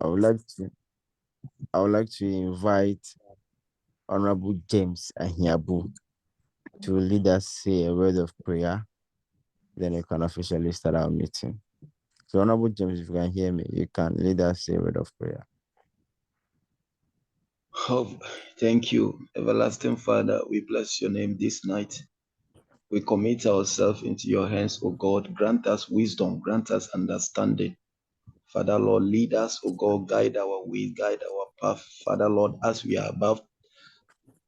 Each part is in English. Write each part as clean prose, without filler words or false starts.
I would like to invite Honorable James Ahiabu to lead us say a word of prayer. Then you can officially start our meeting. So, Honorable James, if you can hear me, you can lead us say a word of prayer. Oh, thank you, everlasting Father. We bless your name this night. We commit ourselves into your hands, O God. Grant us wisdom, grant us understanding. Father, Lord, lead us, O God. Guide our way, guide our path. Father, Lord, as we are about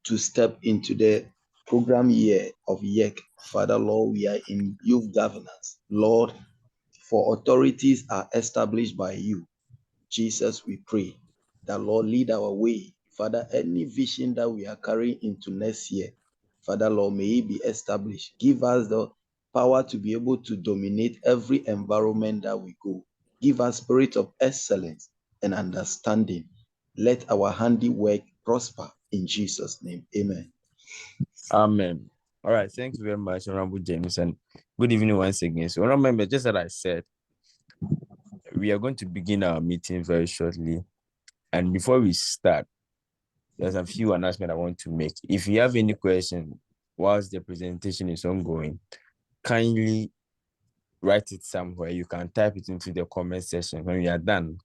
to step into the program year of YEC, Father, Lord, we are in youth governance. Lord, for authorities are established by you. Jesus, we pray that, Lord, lead our way. Father, any vision that we are carrying into next year, Father, Lord, may it be established. Give us the power to be able to dominate every environment that we go. Give us spirit of excellence and understanding. Let our handiwork prosper in Jesus' name. Amen. Amen. All right. Thank you very much, Honorable James, and good evening once again. So, remember, just as I said, we are going to begin our meeting very shortly. And before we start, there's a few announcements I want to make. If you have any question whilst the presentation is ongoing, kindly write it somewhere. You can type it into the comment section. When we are done,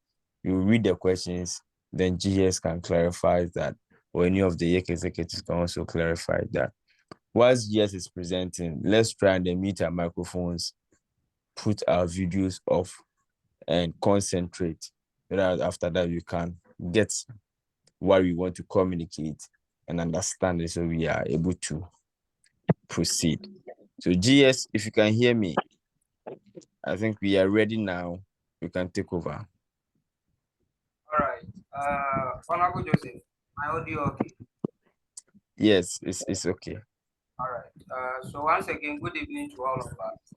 you will read the questions, then GS can clarify that, or any of the YEC executives can also clarify that. Whilst GS is presenting, let's try and mute our microphones, put our videos off, and concentrate. After that, you can get what we want to communicate and understand it, so we are able to proceed. So GS, if you can hear me, I think we are ready now. You can take over. All right. Honorable Joseph, my audio okay? Yes, it's okay. All right. So once again, good evening to all of us.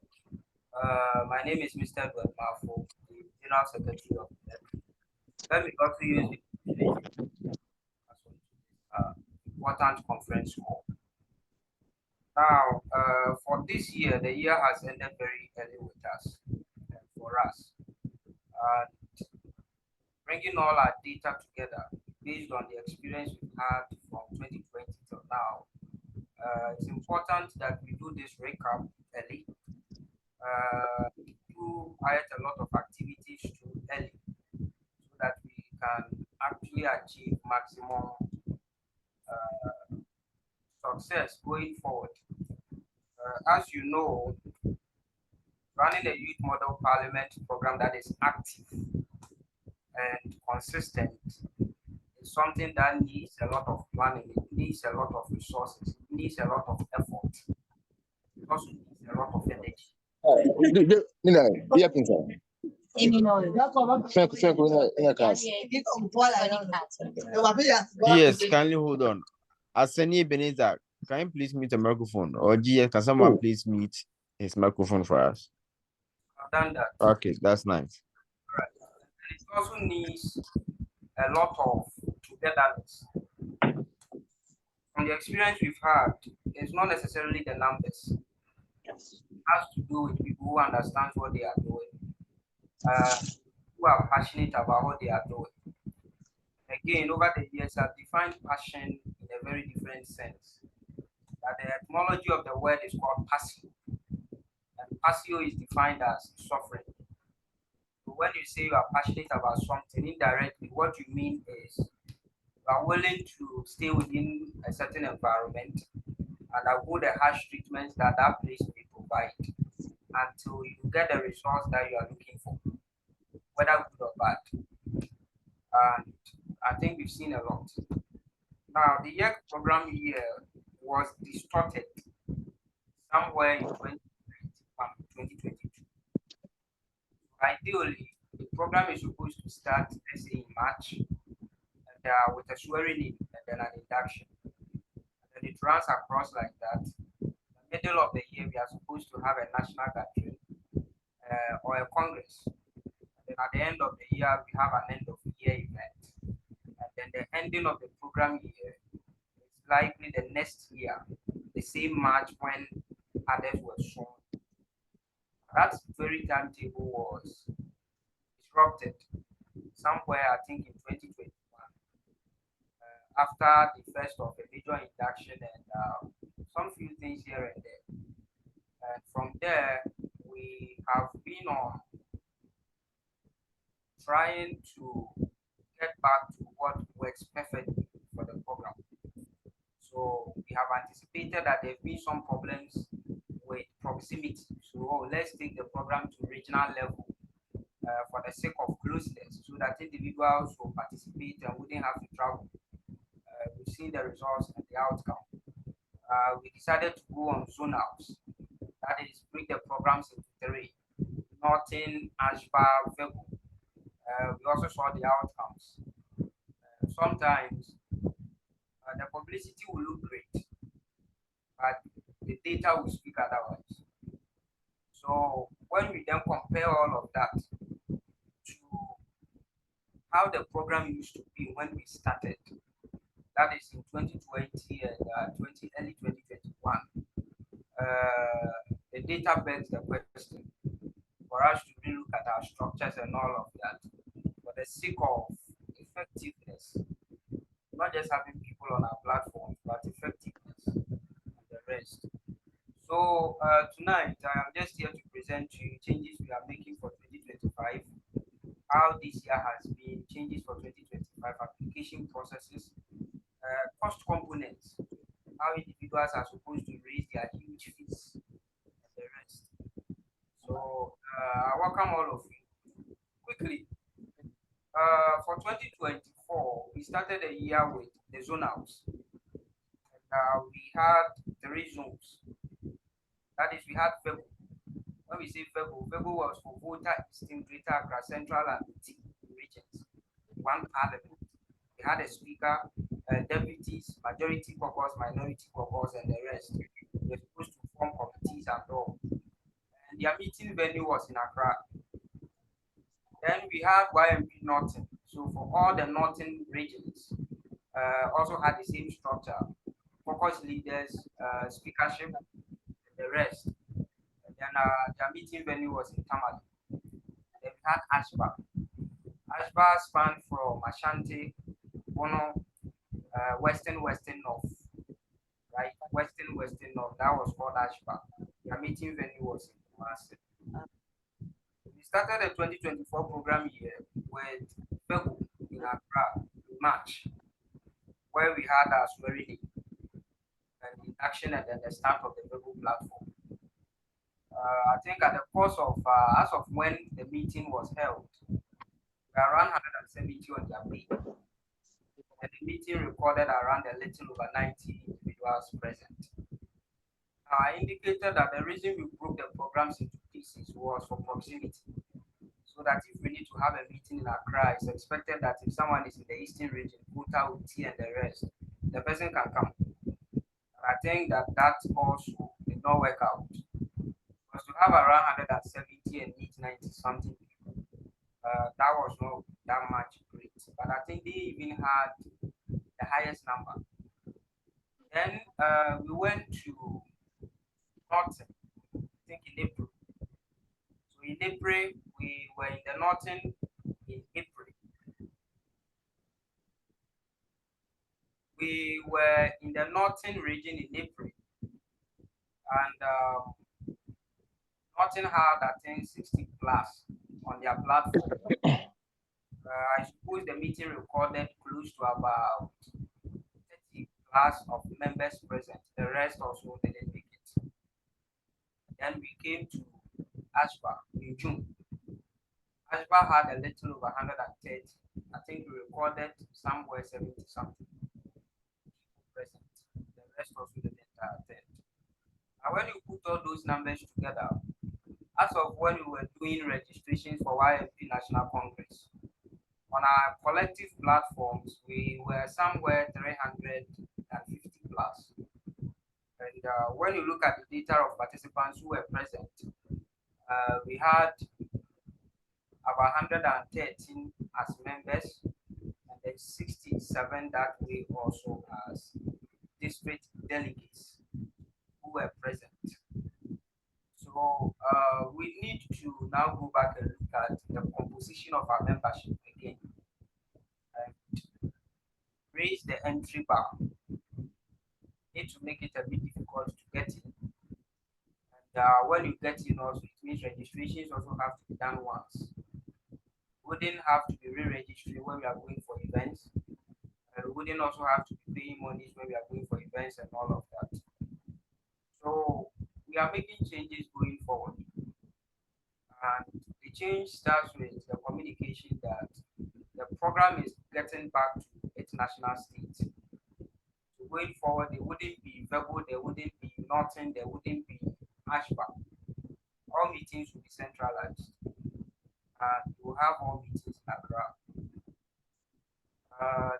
My name is Mr. Edward Mafo, the General Secretary of the Let me also use the opportunity as important conference call. Now, for this year, the year has ended very early with us, for us. Bringing all our data together based on the experience we've had from 2020 till now, it's important that we do this recap early. Do quite a lot of activities too early so that we can actually achieve maximum success going forward. As you know, running a youth model parliament program that is active and consistent is something that needs a lot of planning, it needs a lot of resources, it needs a lot of effort, it also needs a lot of energy. Yes, kindly hold on. Asani Ebenezer, can you please mute the microphone? Or GS, can someone please mute his microphone for us? I've done that. Okay, that's nice. Right. And it also needs a lot of togetherness. From the experience we've had, it's not necessarily the numbers. It has to do with people who understand what they are doing, who are passionate about what they are doing. Again, over the years, I've defined passion in a very different sense. That the etymology of the word is called passio, and passio is defined as suffering. So when you say you are passionate about something, indirectly, what you mean is you are willing to stay within a certain environment and avoid the harsh treatments that that place may provide until you get the results that you are looking for, whether good or bad. And I think we've seen a lot. Now, the YEC program year was distorted somewhere in 2022. Ideally, the program is supposed to start, let's say, in March, and with a swearing in and then an induction. And then it runs across like that. In the middle of the year, we are supposed to have a national gathering or a congress. And then at the end of the year, we have an end of year event. And then the ending of the program year is likely the next year, the same March when others were shown. That very timetable was disrupted somewhere, I think in 2021, after the first of a major induction and some few things here and there. And from there, we have been on trying to get back to what works perfectly for the program. So we have anticipated that there have been some problems with proximity. So let's take the program to regional level for the sake of closeness, so that individuals will participate and wouldn't have to travel. We've seen the results and the outcome. We decided to go on zonals. That is, break the programs into three: Northern, Ashba, Vego. We also saw the outcomes. Sometimes the publicity will look great, but the data will speak otherwise. So when we then compare all of that to how the program used to be when we started, that is in 2020 and early 2021, the data begs the question for us to relook at our structures and all of that for the sake of effectiveness, not just having people on our platform, but effectiveness and the rest. So tonight, I am just here to present to you changes we are making for 2025, how this year has been, changes for 2025, application processes, cost components, how individuals are supposed to raise their huge fees, and the rest. So I welcome all of you. Quickly, for 2024, we started the year with the zonals. And, we had 3 zones. That is, we had Febo. When we say Febo, Febo was for Volta, Eastern, Greater Accra, Central, and T regions. 1 parliament. We had a speaker, deputies, majority caucus, minority caucus, and the rest. They're supposed to form committees and all. And their meeting venue was in Accra. Then we had YMP Northern. So for all the Northern regions, also had the same structure: caucus leaders, speakership, and the rest. And then their meeting venue was in Tamale. Then we had Ashba. Ashba spanned from Ashanti, Bono, Western North, right? Western North. That was called Ashba. Their meeting venue was in Kumasi. We started the 2024 program year with Fego in Accra in March, where we had our swearing and the action and then the start of the Fego platform. I think at the course of, as of when the meeting was held, we were around 170 on their page. And the meeting recorded around a little over 90 individuals present. I indicated that the reason we broke the programs into pieces was for proximity. So that if we need to have a meeting in Accra, it's expected that if someone is in the Eastern region, Kuta, Uti, and the rest, the person can come. And I think that also did not work out. Because to have around 170 and meet 90 something people, that was not that much great. But I think they even had the highest number. Then we went to Northern, I think in April. So in April, we were in the Northern in April. We were in the Northern region in April. And Northern had, I think, 60 plus on their platform. I suppose the meeting recorded close to about 30 plus of members present. The rest also didn't make it. Then we came to Ashba in June. Ashba had a little over 130. I think we recorded somewhere 70 something present. The rest also didn't attend. And when you put all those numbers together, as of when we were doing registrations for YMP National Congress, on our collective platforms, we were somewhere 350 plus. And when you look at the data of participants who were present, we had about 113 as members, and then 67 that way also as district delegates who were present. So we need to now go back and look at the composition of our membership again. the entry bar. Need to make it a bit difficult to get in. And when you get in, also it means registrations also have to be done once. Wouldn't have to be re-registering when we are going for events. And we wouldn't also have to be paying monies when we are going for events and all of that. So we are making changes going forward. And the change starts with the communication that the program is getting back to its national state. So going forward, there wouldn't be verbal, there wouldn't be nothing, there wouldn't be hashback. All meetings will be centralized. And we'll have all meetings in Accra.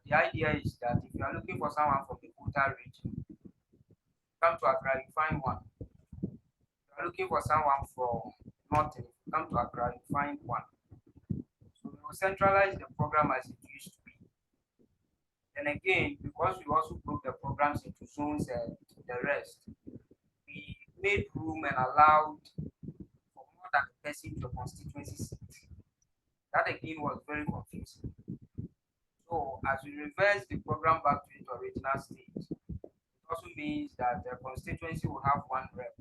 The idea is that if you are looking for someone from the Volta region, come to Accra, you find one. If you are looking for someone from Northern, come to Accra, you find one. So we will centralize the program as it used to be. And again, because we also broke the programs into zones and the rest, we made room and allowed for more than a person to a constituency seat. That again was very confusing. So as we reverse the program back to its original state, it also means that the constituency will have one rep.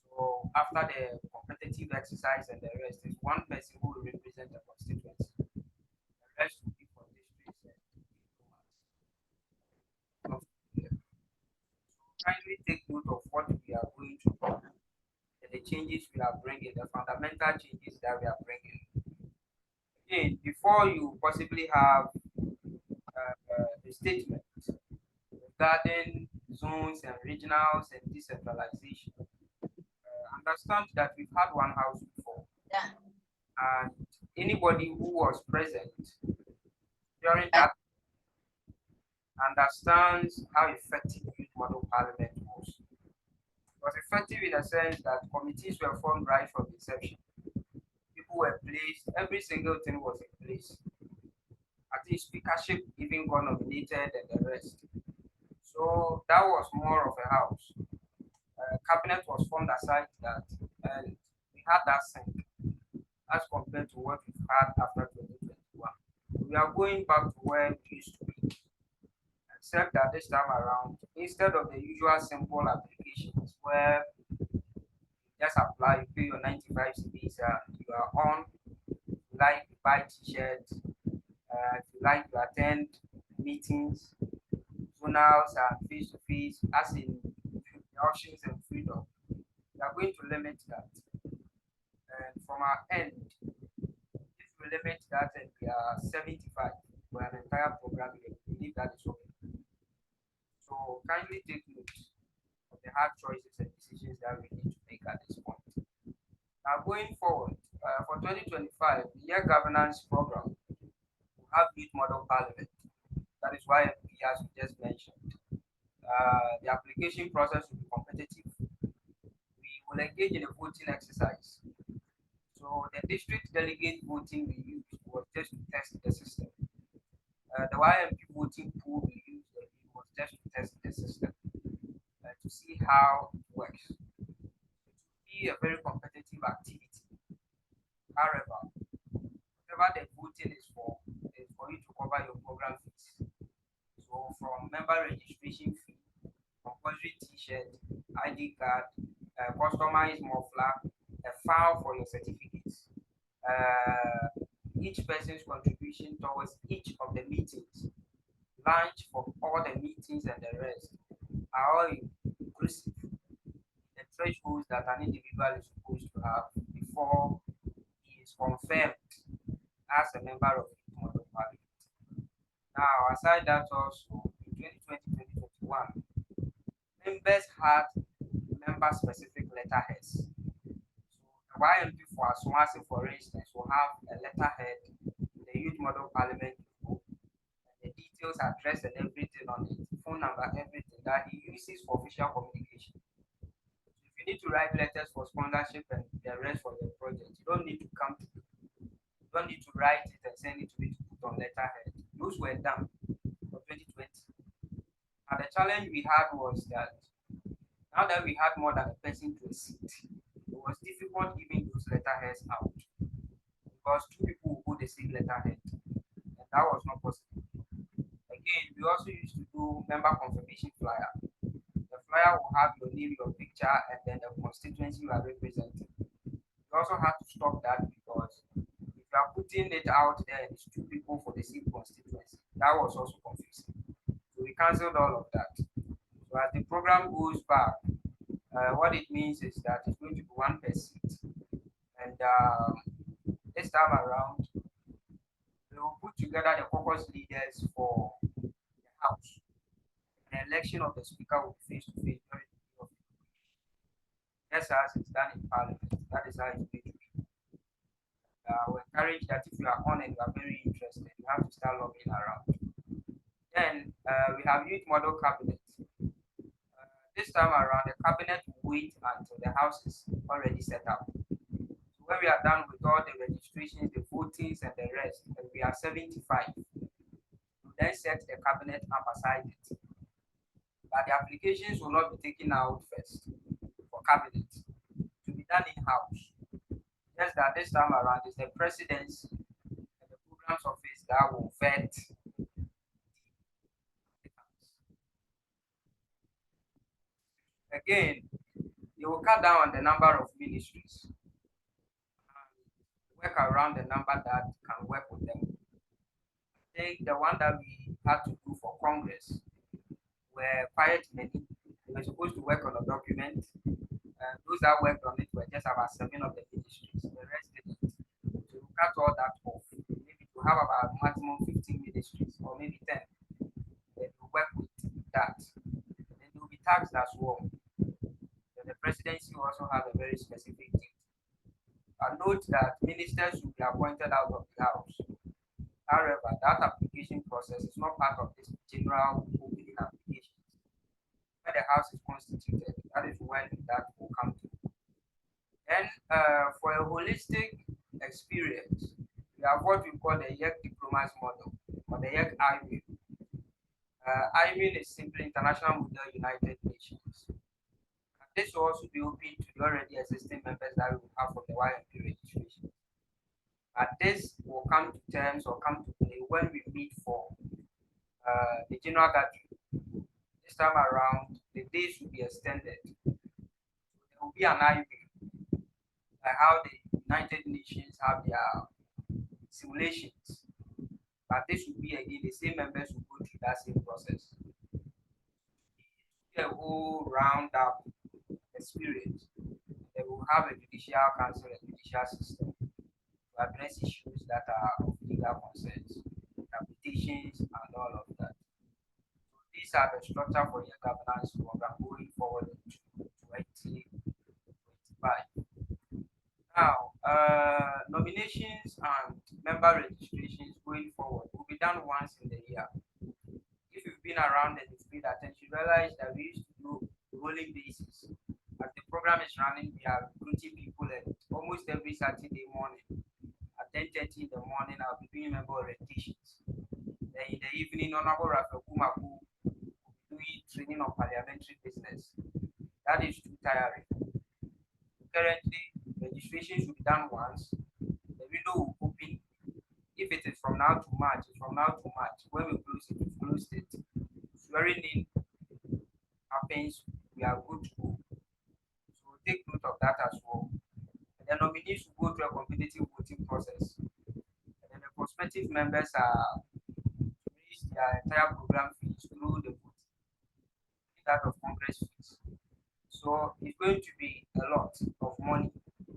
So after the competitive exercise and the rest, is one person who will represent the constituency. The rest will be for districts and diplomas. So kindly take note of what we are going to do and the changes we are bringing, the fundamental changes that we are bringing. Again, before you possibly have the statement regarding zones and regionals and decentralization, understand that we've had one house before. Yeah. And anybody who was present during that understands how effective youth model parliament was. It was effective in the sense that committees were formed right from inception. People were placed, every single thing was in place. I think speakership even got nominated and the rest. So that was more of a house. Cabinet was formed aside that, and we had that sync as compared to what we've had after 2021. We are going back to where it used to be, except that this time around, instead of the usual simple applications where you just apply, you pay your 95 cedis, you are on, you like to buy t-shirts, if you like to attend meetings, zonals and face-to-face, as in the options and freedom. We are going to limit that. And from our end, if we limit that and we are 75 for an entire program, we believe that is okay. So kindly take note of the hard choices and decisions that we need to make at this point. Now going forward, for 2025, the year governance program will have youth model parliament. That is why, as we just mentioned, the application process will be competitive. We will engage in a voting exercise. So the district delegate voting we used was just to test the system. The YMP voting pool we used was just to test the system to see how it works. It will be a very competitive activity. However, whatever the voting is for you to cover your program fees. So from member registration fee, compulsory t-shirt, ID card, customized muffler, a file for your certificates. Each person's contribution towards each of the meetings, lunch for all the meetings and the rest are all inclusive. The thresholds that an individual is supposed to have before he is confirmed as a member of the model parliament. Now, aside that, also in 2020-2021, members had member-specific letterheads. So the YMP for Aswasi, for instance, will have a letterhead in the youth model parliament book, and the details, address, and everything on it, phone number, everything that he uses for official communication. So if you need to write letters for sponsorship and the rest for your project, you don't need to come to me. You don't need to write it and send it to me to put on letterhead. Those were done for 2020. And the challenge we had was that now that we had more than a person to a seat, it was difficult giving those letterheads out because two people would put the same letterhead, and that was not possible. Again, we also used to do member confirmation flyer. The flyer will have your name, your picture, and then the constituency you are representing. You also have to stop that because if you are putting it out there and it's two people for the same constituency, that was also confusing. So we cancelled all of that. So as the program goes back, what it means is that it's going to be one per seat. And this time around, we will put together the caucus leaders for the House. The election of the Speaker will be face to face during the day of the just as it's done in Parliament. That is how it's going to be. We encourage that if you are on and you are very interested, you have to start logging around. Then we have youth model cabinet. This time around, the cabinet will wait until the House is already set up. So when we are done with all the registrations, the votings, and the rest, and we are 75, we then set the cabinet up aside it. But the applications will not be taken out first for cabinet to be done in-house. Just that this time around is the presidency and the programs office that will vet again. They will cut down on the number of ministries and work around the number that can work with them. I think the one that we had to do for Congress were quite many. We were supposed to work on a document. Those that worked on it were just about 7 of the ministries. The rest didn't. So we cut all that off. Maybe to have about maximum 15 ministries or maybe 10. Then we work with that. And then they will be taxed as well. Then the presidency will also have a very specific thing. Note that ministers will be appointed out of the House. However, that application process is not part of this general opening applications. When the House is constituted, that is when that will come to. Then, for a holistic experience, we have what we call the YEC diplomas model, or the YEC IMU. IMU is simply International Model United Nations. And this will also be open to the already existing members that we have from the YMP registration. But this will come to terms or come to play when we meet for the general gathering. This time around, the days will be extended. So there will be an IMU, like how the United Nations have their simulations. But this will be again the same members will go through that same process. A whole round up experience. They will have a judicial council and judicial system to address issues that are of legal concerns, interpretations, and all of that. So these are the structure for your governance program going forward to 2025. Now, nominations and member registrations going forward will be done once in the year. If you've been around and you've paid attention, you realize that we used to do rolling basis. As the program is running, we are recruiting people and almost every Saturday morning at 10:30 in the morning, I'll be doing member orientations. Then in the evening, Honorable Rafael Kumaku will be doing training on parliamentary business. That is too tiring. Currently, registration should be done once. The window will open. If it is from now to March, it's from now to March. When we close it, we closed it. Swearing in happens, we are good to go. So take note of that as well. And the nominees will go through a competitive voting process. And then the prospective members are raise their entire program fees through the voting, that of Congress fees. So it's going to be a lot of money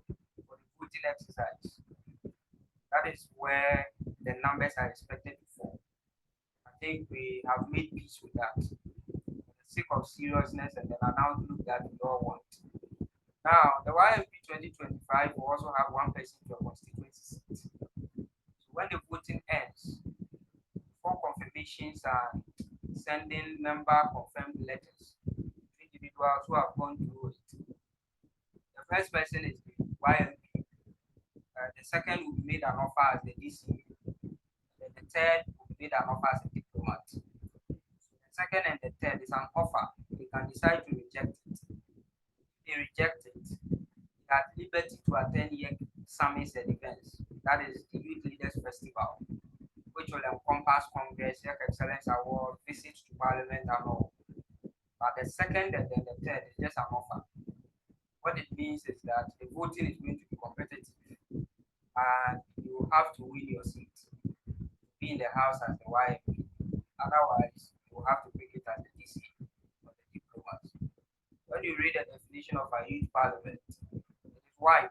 for the voting exercise. That is where the numbers are expected to fall. I think we have made peace with that for the sake of seriousness and then an outlook that we all want. Now, the YMP 2025 will also have one person to a constituency seat. So when the voting ends, before confirmations and sending member confirmed letters to individuals who have gone through it, the first person is the YMP. The second will be made an offer as the DCU. Then the third will be made an offer as a diplomat. So the second and the third is an offer. They can decide to reject it. If they reject it, they are at liberty to attend YEC summits and events. That is the Youth Leaders Festival, which which will encompass Congress, Your Excellence Award, visits to Parliament, and all. But the second and then the third is just an offer. What it means is that the voting is going to be competitive, and you have to win your seat to be in the House as the YMP. Otherwise, you will have to pick it as the DC or the diplomats. When you read the definition of a youth parliament, it is wide,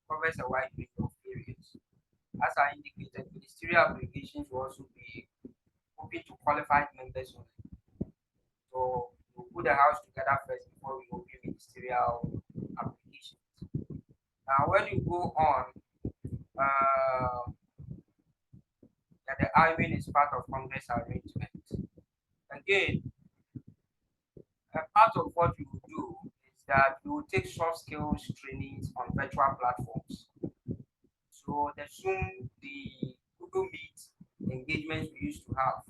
covers a wide range of areas. As I indicated, ministerial applications will also be open to qualified members only. So we'll put the House together first before we open ministerial applications. Now, when you go on, that the IWIN is part of Congress arrangement. Again, a part of what you will do is that you will take soft skills trainings on virtual platforms. So the Zoom, the Google Meet engagements we used to have.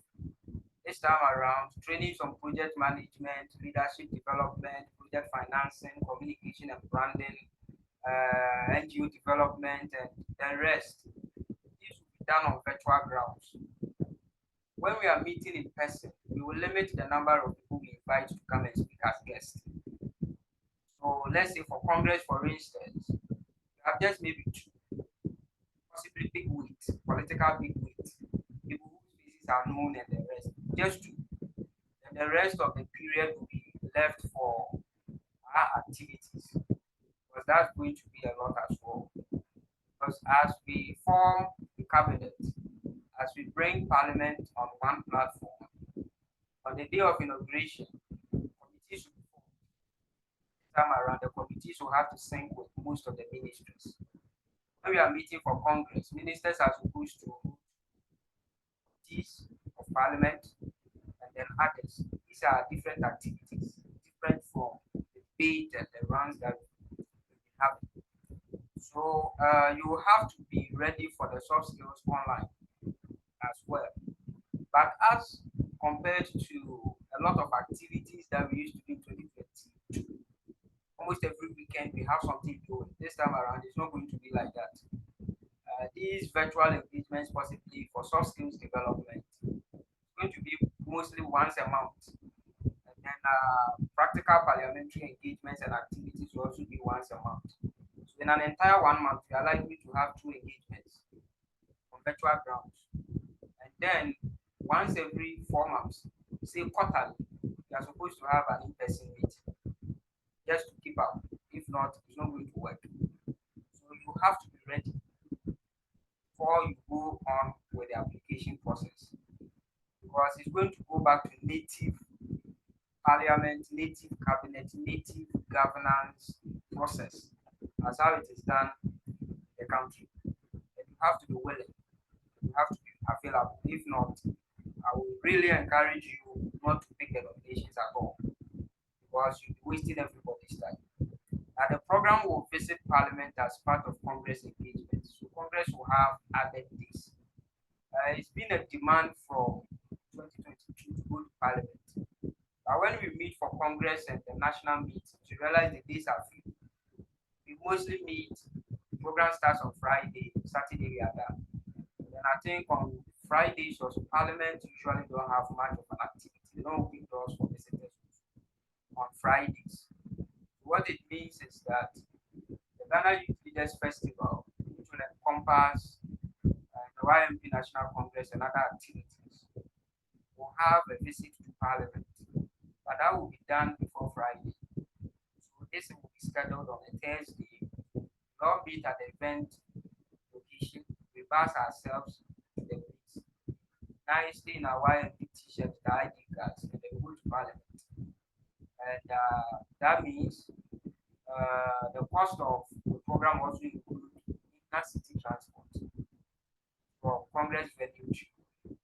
This time around, trainings on project management, leadership development, project financing, communication and branding, NGO development, and the rest. This will be done on virtual grounds. When we are meeting in person, we will limit the number of people we invite to come and speak as guests. So let's say for Congress, for instance, you have just maybe two, possibly big weight, political big weight, people whose faces are known and the rest, just two. And the rest of the period will be left for our activities, because that's going to be a lot as well. Because as we form the cabinet, as we bring Parliament on one platform, on the day of inauguration, committees will be formed. This time around, the committees will have to sync with most of the ministries. When we are meeting for Congress, ministers are supposed to committees of Parliament and then others. These are different activities, different from the debate and the runs that we have. So you will have to be ready for the soft skills online as well. But as compared to a lot of activities that we used to do in 2022, almost every weekend we have something doing. This time around, it's not going to be like that. These virtual engagements, possibly for soft skills development, it's going to be mostly once a month. And then practical parliamentary engagements and activities will also be once a month. So in an entire 1 month, we are likely to have 2 engagements on virtual grounds. And then once every 4 months, say quarterly, we are supposed to have an in-person meeting just to keep up. If not, it's not going to work. So you have to be ready before you go on with the application process, because it's going to go back to native parliament, native cabinet, native governance process as how it is done in the country. And you have to be willing, you have to be available. If not, I will really encourage you not to pick the nominations at all, because you'll be wasting everybody's time. And the program will visit Parliament as part of Congress engagement. So Congress will have added this. It's been a demand from 2022 to go to Parliament. But when we meet for Congress and the national meetings, we realize the days are free. We mostly meet, the program starts on Friday, Saturday we are done. And I think on Fridays also, Parliament usually don't have much of an activity. They don't open doors for visitors on Fridays. What it means is that the Ghana Youth Leaders Festival, which will encompass the YMP National Congress and other activities, will have a visit to Parliament, but that will be done before Friday. So this will be scheduled on a Thursday. We'll all meet at the event location. We pass ourselves to the place nicely in our YMP t-shirts, the ID cards, and then go to Parliament. And that means the cost of the program also includes inter-city transport from Congress venue to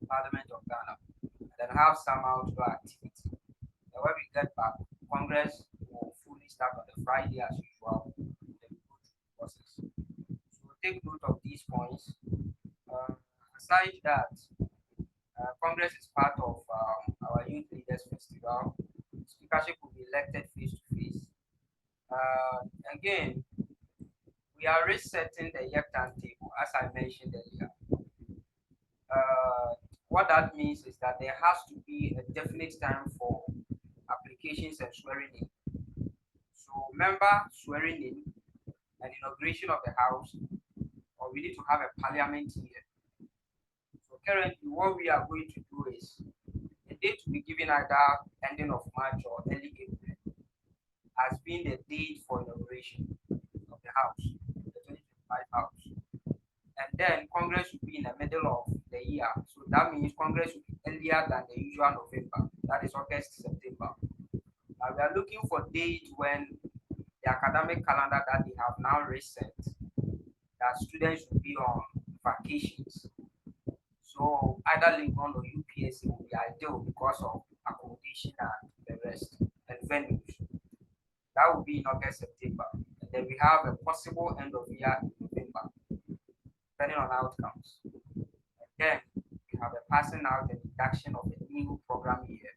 Parliament of Ghana, and then have some outdoor activity. And when we get back, Congress will fully start on the Friday as usual, the process. So take note of these points. Aside that, Congress is part of our Youth Leaders Festival. Speakership will be elected face to face. Again, we are resetting the YECTAN table, as I mentioned earlier. what that means is that there has to be a definite time for applications and swearing in. So member swearing in and inauguration of the house, or we need to have a parliament here. So currently, what we are going to do is the date to be given either ending of March or early April has been the date for inauguration of the house, the 2025 house. And then Congress will be in the middle of the year. So that means Congress will be earlier than the usual November. That is August, September. Now we are looking for date when the academic calendar that they have now reset, that students will be on vacations. So either Lincoln or UPSC will be ideal because of accommodation and the rest and venues. That will be in August, September. And then we have a possible end of year in November, depending on outcomes. And then we have a passing out and induction of a new program year.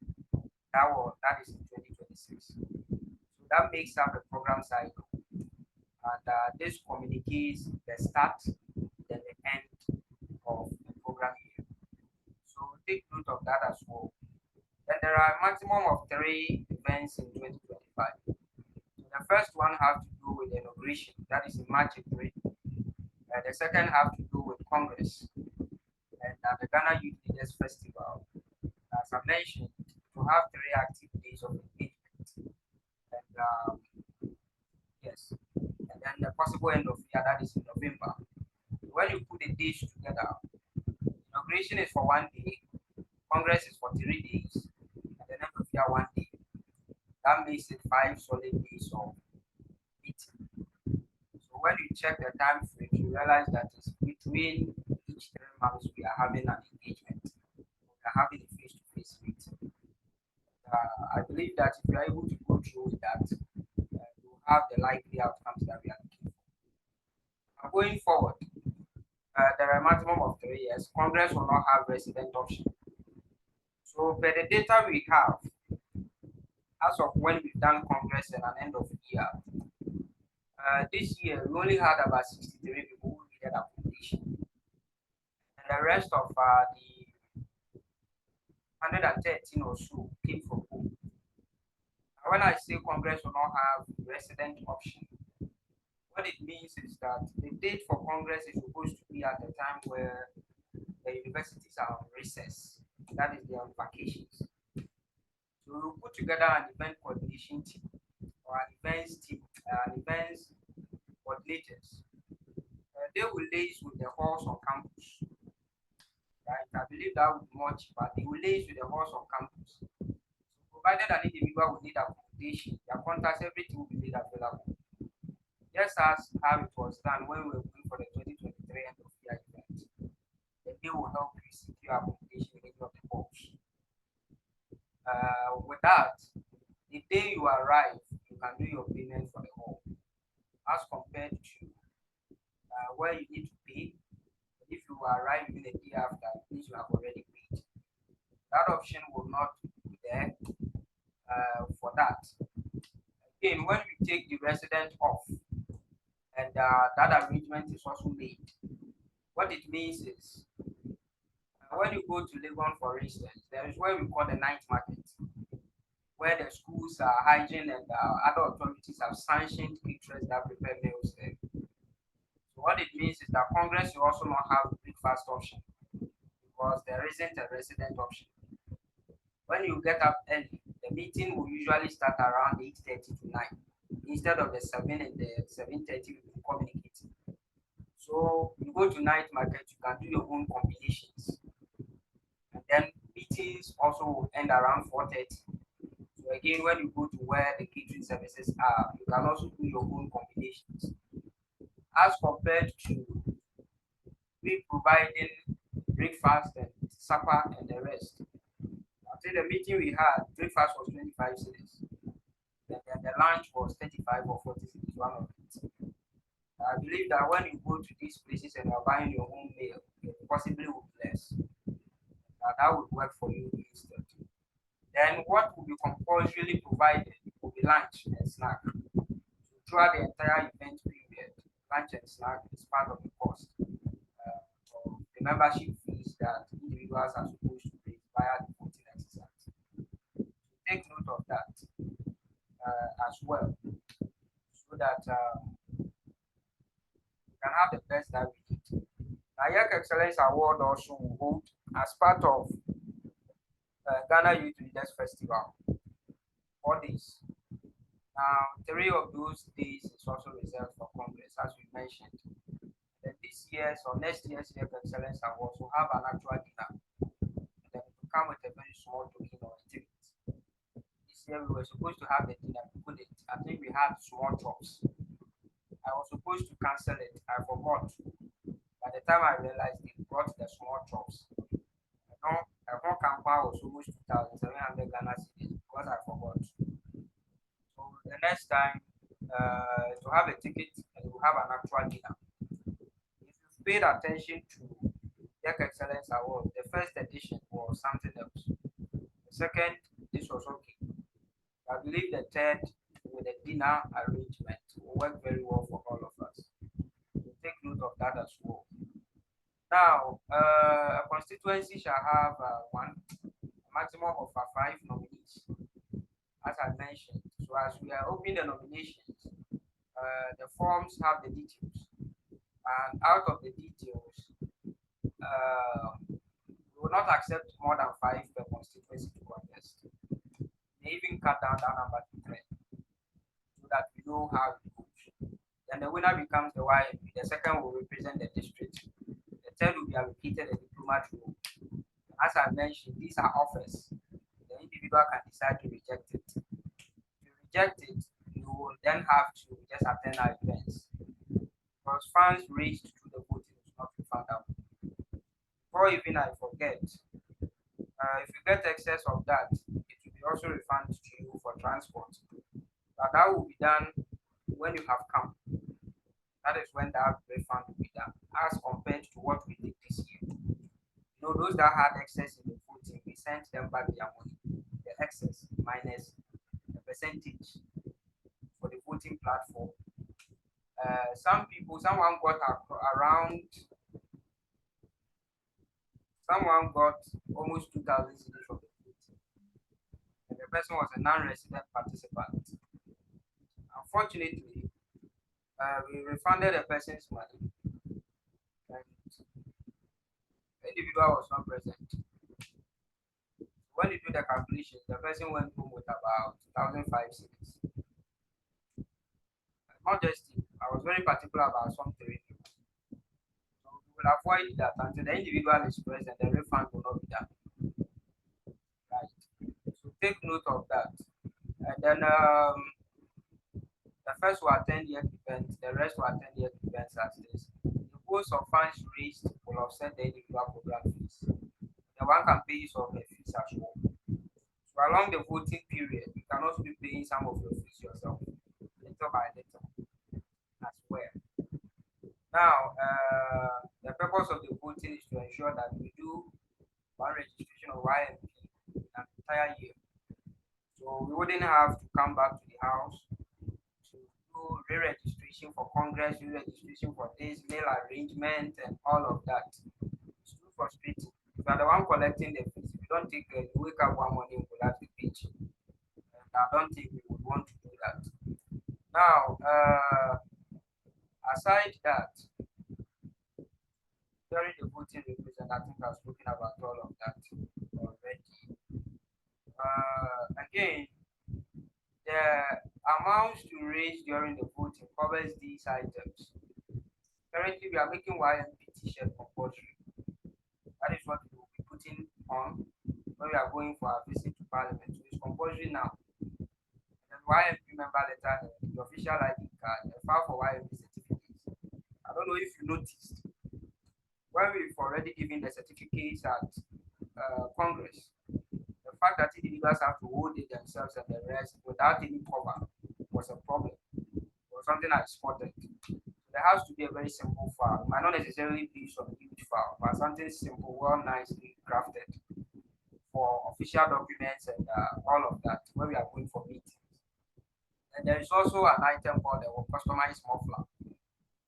That is in 2026. So that makes up a program cycle. And this communicates the start, then the end of the program year. So take note of that as well. Then there are a maximum of 3 events in 2025. So the first one has to do with inauguration, that is in March 3. The second has to do with Congress and the Ghana Youth Leaders Festival. As I mentioned, to have 3 active days of engagement. And yes, and then the possible end of year, that is in November. When you put the days together, inauguration is for 1 day, Congress is for 3 days, and then end of year 1 day. That makes it 5 solid days of meeting. So when you check the time frame, you realize that it's between each 3 months we are having an engagement. We are having a face-to-face meeting. I believe that if you are able to go through with that, you have the likely outcomes that we are looking for. Now, going forward, there are a maximum of 3 years. Congress will not have resident option. So, per the data we have, as of when we've done Congress and an end of the year, this year we only had about 63 people who needed accommodation. And the rest of the 113 or so came from home. And when I say Congress will not have resident option, what it means is that the date for Congress is supposed to be at the time where the universities are on recess. That is, they are on vacations. So we'll put together an event coordination team or an events team, events coordinators. They will liaise with the halls on campus. Right? I believe that would be more cheaper. They will liaise with the halls on campus. So provided an individual will need accommodation, their contacts, everything will be made available. Just as how it was done when we were going for the 2023 end of year event. The day will help you secure accommodation in any of the halls. With that, the day you arrive, you can do your payment for the hall, as compared to where you need to pay. If you arrive even a day after, it means you have already paid. That option will not be there for that. Again, when we take the resident off, and that arrangement is also made, what it means is when you go to Legon, for instance, there is where we call the night market, where the schools, hygiene, and other authorities have sanctioned caterers that prepare meals there. So what it means is that Congress will also not have breakfast option because there isn't a resident option. When you get up early, the meeting will usually start around 8:30 to 9 instead of the 7 and the 7:30 we will communicate. So you go to night market, you can do your own combinations. And then meetings also will end around 4:30. So again, when you go to where the catering services are, you can also do your own combinations. As compared to we providing breakfast and supper and the rest. After the meeting we had, breakfast was 25 cedis. Then the lunch was 35 or 40 cedis, one of it. I believe that when you go to these places and you're buying your own meal, it possibly will be less. That would work for you instead. Then what will be compulsorily provided will be lunch and snack. So throughout the entire event period, lunch and snack is part of the cost of the membership fees that individuals individuals are supposed to pay via the voting exercise. So take note of that as well, so that we can have the best that we need. Now, Young Excellence Award also will hold as part of Ghana Youth Leaders Festival, 4 days. Now, 3 of those days is also reserved for Congress, as we mentioned. Then this year's or next year's Young Excellence Awards will have an actual dinner. And then it will come with a very small token or activity. This year we were supposed to have the dinner, we couldn't. I think we had small chops. I was supposed to cancel it. I forgot. By the time I realized they brought the small chops, I won't camper was almost 2,700 Ghana cedis because I forgot. So the next time, to have a ticket and you have an actual dinner. If you've paid attention to Young Excellence Award, the first edition was something else. The second, this was okay. I believe the third, with the dinner arrangement, will work very well for all of us. So take note of that as well. Now, a constituency shall have a maximum of 5 nominees, as I mentioned. So as we are opening the nominations, the forms have the details, and out of the details, we will not accept more than 5 per constituency to contest. They even cut down that number to 3, so that we know how it goes. Then the winner becomes the YMP. The second will represent the district. The third will be allocated a diplomat role. As I mentioned, these are offers. The individual can decide to reject it. If you reject it, you will then have to just attend our events, because funds raised through the voting is not refundable. Before even I forget, if you get excess of that, it will be also refunded to you for transport. But that will be done when you have come. That is when that refund will be done, as compared to what we did this year. You know, those that had excess in the voting, we sent them back their money. The excess minus the percentage for the voting platform. Someone got almost 2,000 cedis from the voting, and the person was a non-resident participant. Unfortunately, we refunded the person's money, and the individual was not present. When you do the calculations, the person went home with about 2,500 cedis. Not just him, I was very particular about some 3 people. So we will avoid that until the individual is present, the refund will not be done. Right. So take note of that. And then the first will attend the event, the rest will attend the events as this. The most of funds raised will offset the individual program fees. The one can pay his or her fees as well. So along the voting period, you can also be paying some of your fees yourself, little by little, as well. Now, the purpose of the voting is to ensure that we do one registration of YMP an entire year. So we wouldn't have to come back to the house to do re-registration for Congress, re-registration for this, mail arrangement, and all of that. It's too frustrating. If you are the one collecting the fees, if you don't take it, you wake up one morning and pull out the page. And I don't think we would want to do that. Now, aside that, during the voting representative, I think I've spoken about all of that already. Again, the amounts to raise during the voting covers these items. Currently, we are making YMP t-shirt compulsory. That is what we will be putting on when we are going for our visit to Parliament. So it's compulsory now. And then YMP member letter, the official ID card, and file for YMP certificates. I don't know if you noticed, when we've already given the certificates at Congress, the fact that individuals have to hold it themselves and the rest without any cover was a problem. It was something I spotted. There has to be a very simple file. It might not necessarily be some huge file, but something simple, well, nicely crafted for official documents and all of that when we are going for meetings. And there is also an item called the customized muffler.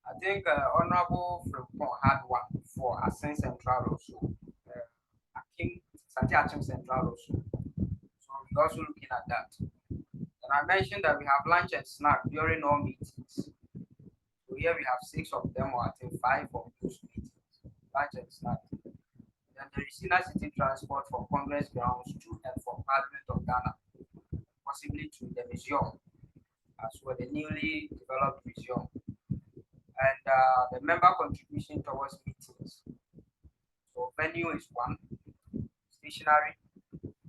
I think Honorable Frimpong had one for Asin Central also. Achim Central also. So we're also looking at that. And I mentioned that we have lunch and snack during all meetings. So here we have 6 of them, or I think 5 of those meetings, lunch and snack. Then there is senior city transport from Congress grounds to and from Parliament of Ghana, possibly to the museum, as well, the newly developed museum. And the member contribution towards meetings. So venue is one, stationery,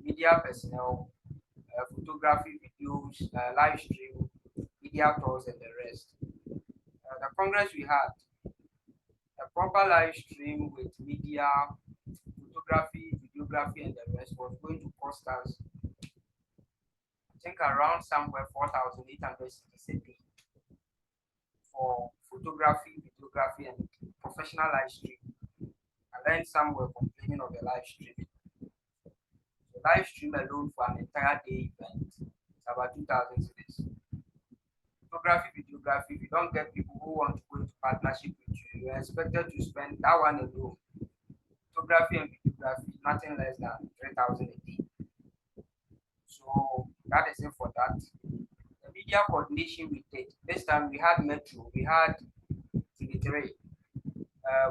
media personnel, photography, videos, live stream, media tours, and the rest. The Congress we had, a proper live stream with media, photography, videography, and the rest was going to cost us, I think, around somewhere 4,800 cedis a day for photography, videography, and professional live stream. And then some were complaining of the live streaming. The live stream alone for an entire day event is about 2,000 cedis. Photography, videography, if you don't get people who want to go into partnership with you, you're expected to spend that one alone. Photography and videography, nothing less than 3,000 a day. So that is it for that. The media coordination we did. This time we had Metro, we had TV3,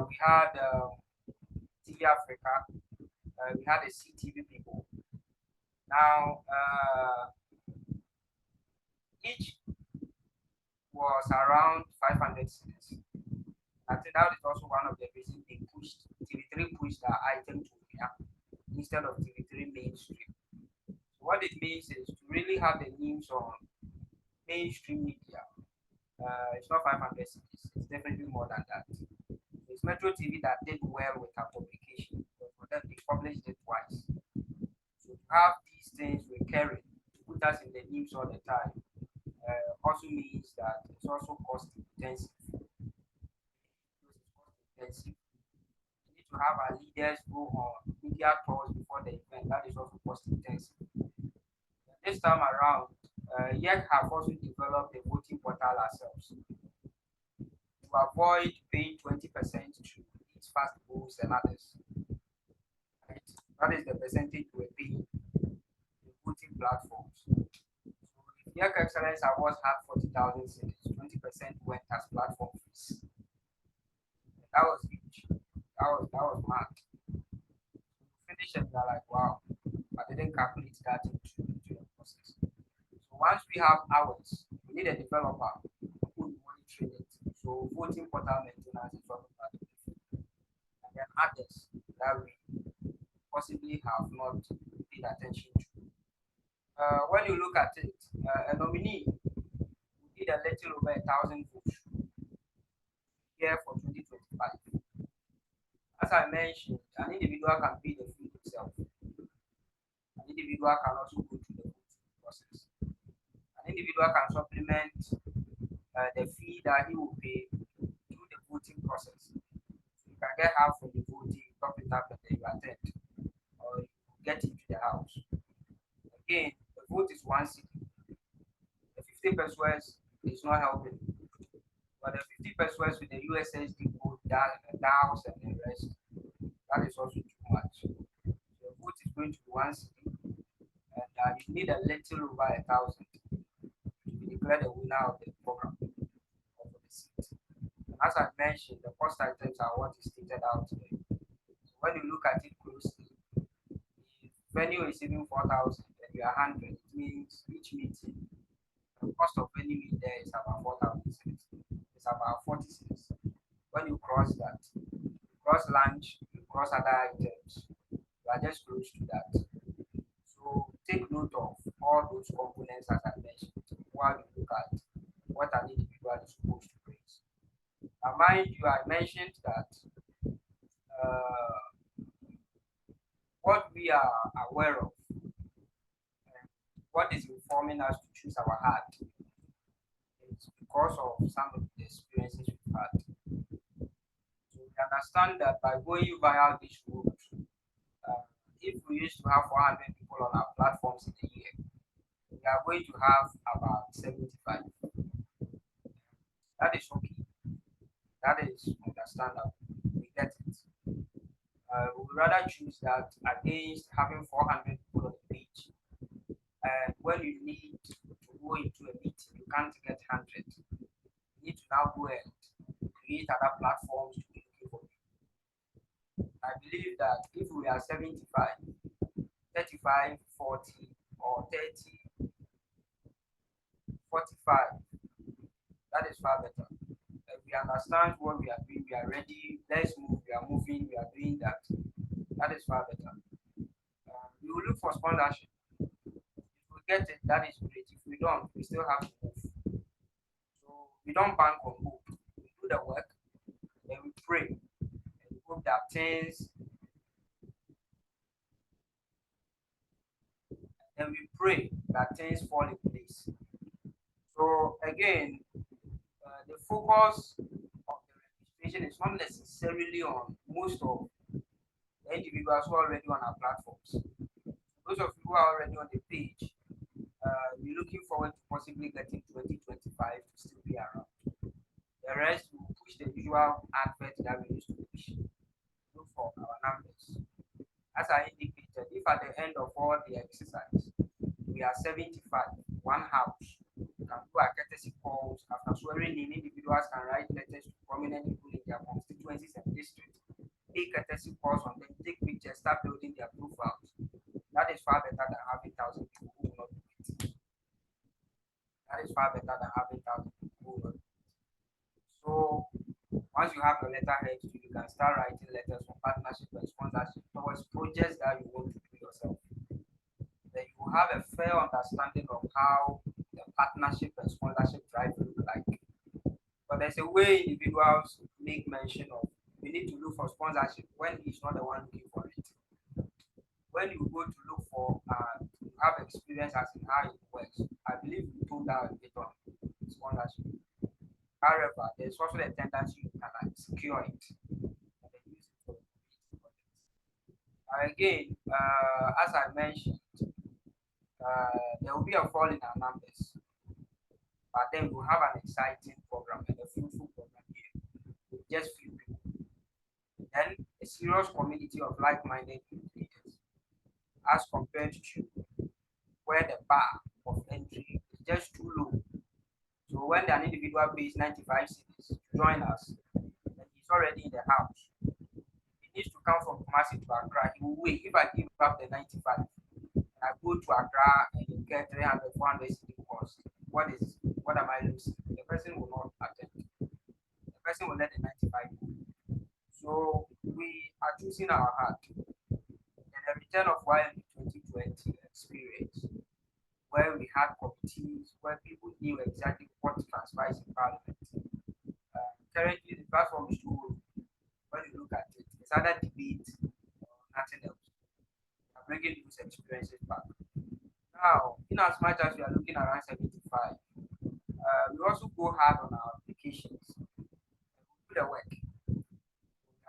we had TV Africa, we had the CTV people. Now, each was around 500 cedis. I think that is also one of the reasons they pushed, TV3 pushed the item to here instead of TV3 mainstream. So what it means is to really have the news on mainstream media. It's not 500 cedis, it's definitely more than that. It's Metro TV that did well with our publication, but for them they published it twice. So to have these things recurring, to put us in the news all the time, also means that it's also cost intensive. You need to have our leaders go on media tours before the event. That is also cost intensive. This time around, yet have also developed a voting portal ourselves to avoid paying 20% to these fast books and others. Right? That is the percentage we're paying the voting platforms. So if Young Excellence Awards had 40,000 cedis, 20% went as platform fees. That was huge. That was mad. Finish and we're like, wow, I didn't calculate that into the process. So once we have hours, we need a developer who would monitor it. So voting portal maintenance is also part of it. And then others that we possibly have not paid attention to. When you look at it, a nominee would need a little over 1,000 votes here for 2025. As I mentioned, an individual can pay the fee himself. An individual can also go through the voting process. An individual can supplement the fee that he will pay through the voting process. So you can get half from the voting, top it up, and then you attend, or you get into the house. Again, the vote is 1 cedi. The 50 pesos is not helping, but the 50 pesos with the USSD code, DAOs, and the rest, that is also too much. So the vote is going to be 1 cedi, and you need a little over 1,000 to be declared the winner of the program or for the seat. And as I mentioned, the cost items are what is stated out there. So when you look at it closely, if venue is even 4,000 and you are 100, it means each meeting, the cost of venue in there is about 4,000 cedis. It's about 40 cedis. When you cross that, you cross lunch, you cross other items, you are just close to that. So take note of all those components as I mentioned while you look at what an individual is supposed to bring. Now, mind you, I mentioned that what we are aware of, what is informing us to choose our heart, is because of some of the experiences we've had. So we understand that by going via this route, if we used to have 400 people on our platforms in a year, we are going to have about 75. That is okay. That is understandable. We get it. We would rather choose that against having 400 people on the page. And when you need to go into a meeting, you can't get 100. You need to now go and create other platforms to be looking for you. I believe that if we are 75, 35, 40, or 30, 45, that is far better. If we understand what we are doing, we are ready, let's move, we are moving, we are doing that. That is far better. We will look for sponsorship. If we get it, that is great. If we don't, we still have to move. So we don't bank on hope. We do the work, then we pray, and we hope that things, and we pray that things fall in place. So again, the focus of the registration is not necessarily on most of the individuals who are already on our platforms. Those of you who are already on the page, we're looking forward to possibly getting 2025 to still be around. The rest will push the usual advert that we used to push. Look for our numbers. As I indicated, if at the end of all the exercise, we are 75, one house, we can do our courtesy calls after swearing in. Individuals can write letters to prominent people in their constituencies and districts, make courtesy calls on them, take pictures, start building their profiles. That is far better than having 1,000 people who will not do it. That is far better than having 1,000 people who will not do it. So once you have your letterhead, you can start writing letters for partnership and sponsorship towards projects that you want to do yourself. Then you will have a fair understanding of how the partnership and sponsorship drive look like. But there's a way individuals make mention of we need to look for sponsorship when he's not the one looking for it. When you go to look for have experience as in how it works, I believe we told that a bit on sponsorship. However, there's also a tendency you can like secure it and then use it for community projects. Again, as I mentioned, there will be a fall in our numbers, but then we'll have an exciting program and a fruitful program here with just few people. Then a serious community of like-minded leaders, as compared to where the bar of entry is just too low. So when an individual pays 95 cedis to join us, and he's already in the house, he needs to come from Kumasi to Accra. He will wait. If I give up the 95, and I go to Accra and get 300, 400 cedi cost, what am I losing? The person will not attend. The person will let the 95 go. So we are choosing our heart. And the return of YMB 2020 experience, where we had committees, where people knew exactly what transpires in Parliament. Currently, the platform is too, when you look at it, it's either debate or nothing else. I'm bringing those experiences back. Now, in as much as we are looking around 75, we also go hard on our applications. We do the work. We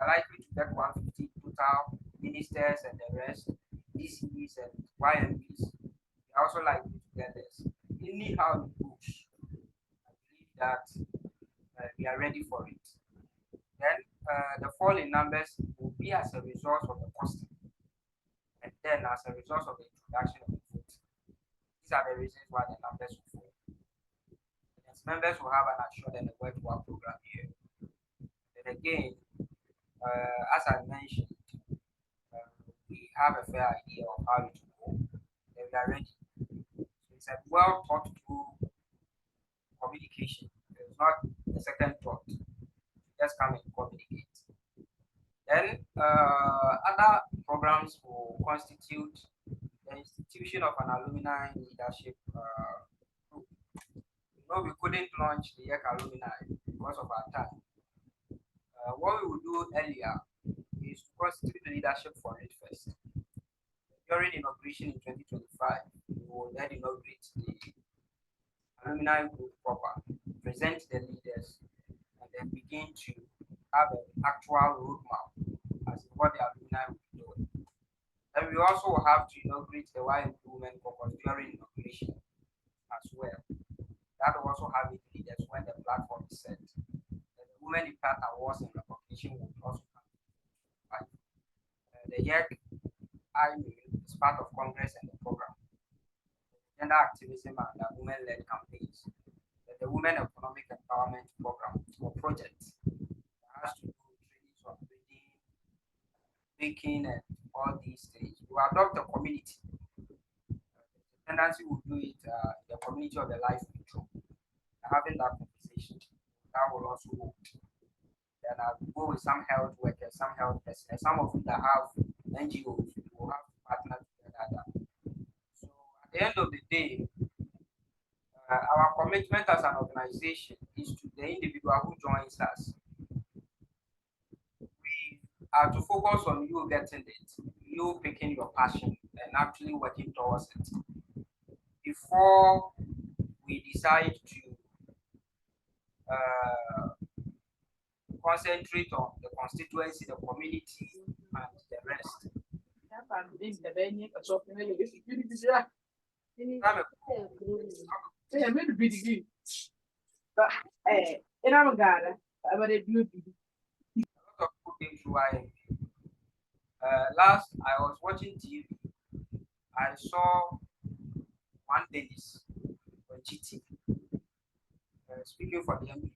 are likely to get 150 total ministers and the rest, DCs and YMPs. We are also likely to get this. Anyhow it goes, I believe that we are ready for it. Then the fall in numbers will be as a result of the costing, and then as a result of the introduction of the vote. These are the reasons why the numbers will fall. As members will have an assured and a worthwhile program here. And again, as I mentioned, we have a fair idea of how it will go, and we are ready. So it's a well thought through communication. It's not a second thought. Just come and communicate. Then other programs will constitute the institution of an alumni leadership group. We couldn't launch the YEC alumni because of our time. What we will do earlier is to constitute the leadership for it first. During inauguration in 2025, we will then inaugurate the alumni group proper, present the leaders, and then begin to have an actual roadmap as to what the alumni will be doing. Then we also will have to inaugurate the YMP Women Caucus during inauguration as well. That will also have leaders when the platform is set. The Women Impact Awards and recognition will also come. the YEC is part of Congress and the program. Gender activism and women-led campaigns. The Women Economic Empowerment Program or project that has to do with trainings on reading, baking, and all these things. We adopt a community. The tendency will do it the community of the life control. Having that conversation, that will also work. Then I'll go with some health workers, some health personnel, some of them that have NGOs, we will have to partner together. So at the end of the day, our commitment as an organization is to the individual who joins us. We are to focus on you getting it, you picking your passion and actually working towards it before we decide to concentrate on the constituency, the community, and the rest. Last, I was watching TV. I saw one Dennis on GT speaking for the MP.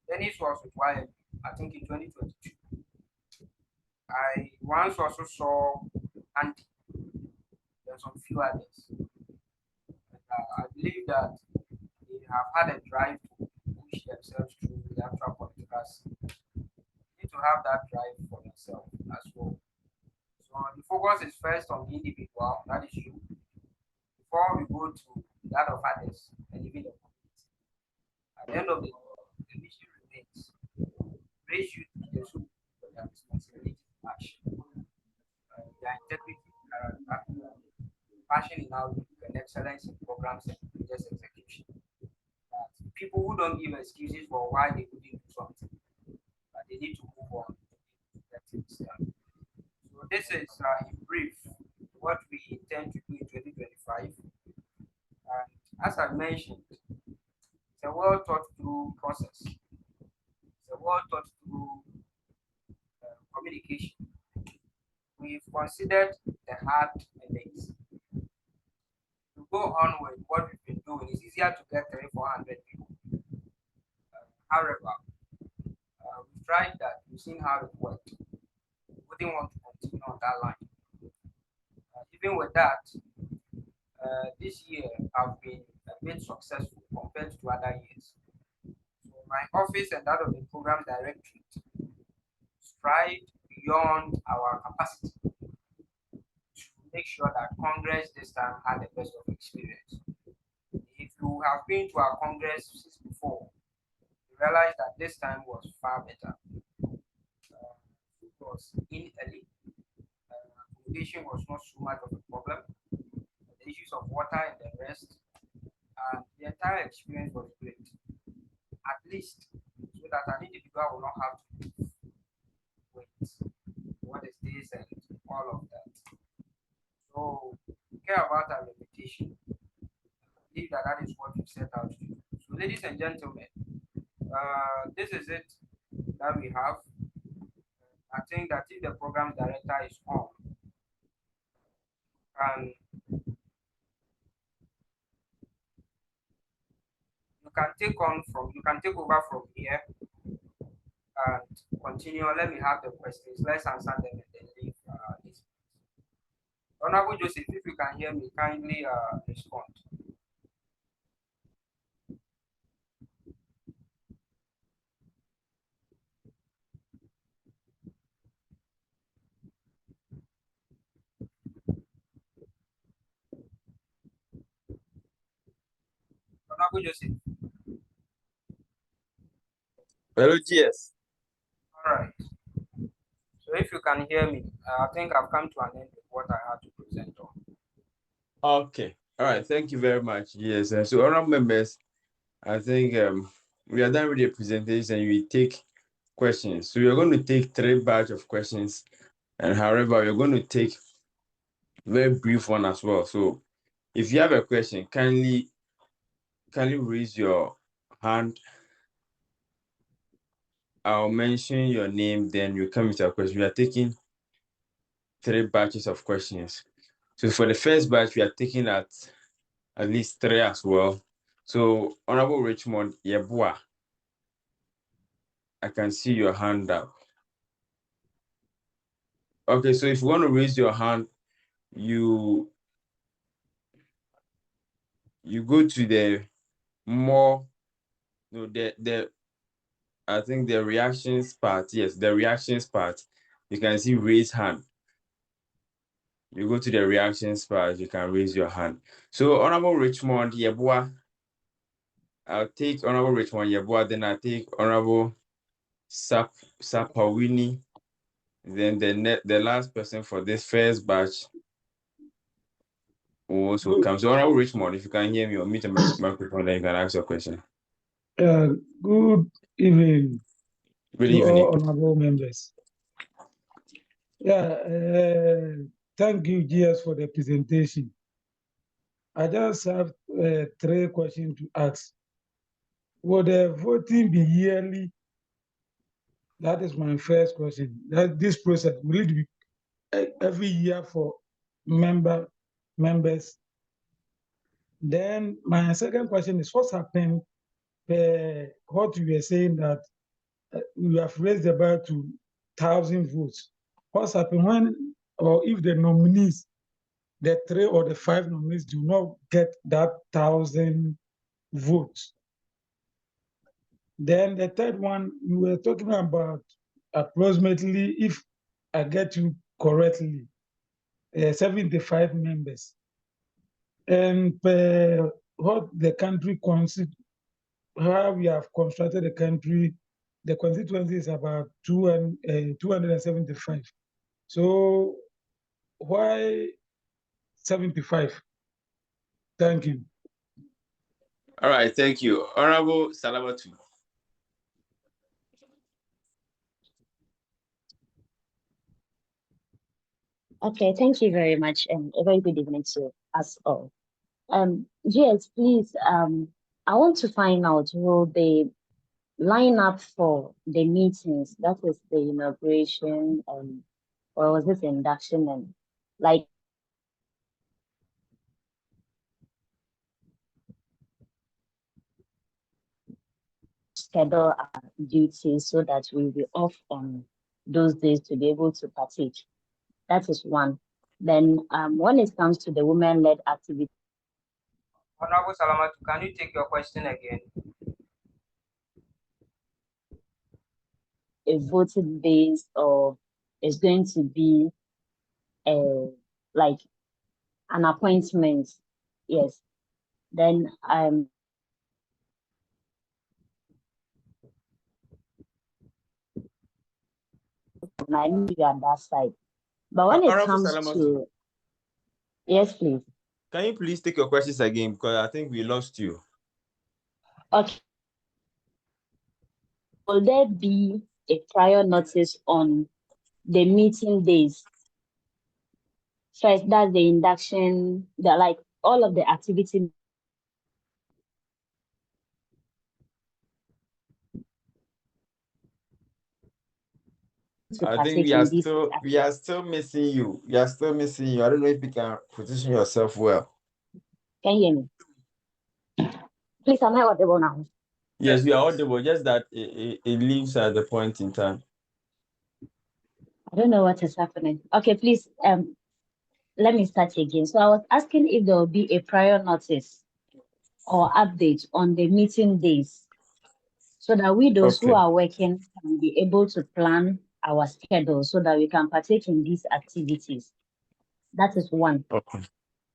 Dennis was with YM, I think in 2022. I once also saw Andy. There's some few others. I believe that they have had a drive to push themselves through the actual political scene. You need to have that drive for yourself as well. So the focus is first on the individual, that is you, before we go to that of others and even the community. At the end of the day, the mission remains raise youth leaders who for their responsibility in action, their integrity, passion in outlook, and excellence in programs and project execution. People who don't give excuses for why they couldn't do something, but they need to move on to get things done. So this is in brief what we intend to do in 2025. And as I mentioned, it's a well thought through process. It's a well thought through communication. We've considered the hard and the easy. To go on with what we've been doing, it's easier to get 300-400 people. However, we've tried that, we've seen how it worked. We wouldn't want to continue on that line. Even with that, this year have been a bit successful compared to other years. So my office and that of the program directorate strived beyond our capacity to make sure that Congress this time had the best of experience. If you have been to our Congress before, you realize that this time was far better. It was in early. Accommodation was not so much of a problem. The issues of water and the rest, and the entire experience was great. At least so that an individual will not have to wait. What is this and all of that? So we care about our reputation. I believe that that is what we set out to do. So, ladies and gentlemen, this is it that we have. I think that if the program director is on, and you can take over from here and continue. Let me have the questions. Let's answer them and then leave this. Honorable Joseph, if you can hear me, kindly respond. Honorable Joseph. Hello, GS. All right. So if you can hear me, I think I've come to an end with what I had to present on. Okay. All right. Thank you very much. Yes. So, honorable members, I think we are done with the presentation. We take questions. So, we are going to take 3 batch of questions, and however, we're going to take very brief one as well. So, if you have a question, kindly raise your hand. I'll mention your name, then you come with your question. We are taking 3 batches of questions. So for the first batch, we are taking at least 3 as well. So Honorable Richmond Yeboah, I can see your hand up. Okay, so if you want to raise your hand, you go to the more, no, I think the reactions part. Yes, the reactions part. You can see raise hand. You go to the reactions part, you can raise your hand. So Honorable Richmond Yeboah, I'll take Honorable Richmond Yeboah, then I'll take Honorable Sapawini. Then the last person for this first batch will also come. So Honorable Richmond, if you can hear me or meet a microphone, then you can ask your question. Good evening. Good to evening. all honorable members. Thank you, GS, for the presentation. I just have 3 questions to ask. Will the voting be yearly? That is my first question. That this process will it be every year for members? Then my second question is, what's happened? What you were saying that we have raised the bar to 1,000 votes. What's happened when, or if the nominees, the 3 or the 5 nominees do not get that 1,000 votes? Then the third one, you were talking about approximately, if I get you correctly, 75 members. And what the country how we have constructed the country, the constituency is about 275. So why 75? Thank you. All right, thank you. Honorable Salamatu. Okay, thank you very much, and a very good evening to us all. GS, please, I want to find out, will they line up for the meetings, that is the inauguration, or was this induction, and like schedule our duties so that we'll be off on those days to be able to partake? That is one. Then when it comes to the women-led activity, Honorable Salamatu, can you take your question again? a voting base, or is going to be like an appointment? Yes. Then I know you on that side. But when it Honorable comes Salamatu, to, yes, please. can you please take your questions again, because I think we lost you. Okay. Will there be a prior notice on the meeting days? First, that's the induction, like all of the activity. I think we are still missing you. We are still missing you. I don't know if you can position yourself well. Can you hear me? Please, am I audible now? Yes, we are audible, just that it leaves at the point in time. I don't know what is happening. Okay, please, let me start again. So I was asking if there will be a prior notice or update on the meeting days, so that we, those who are working, can be able to plan our schedule so that we can partake in these activities. That is one. Okay.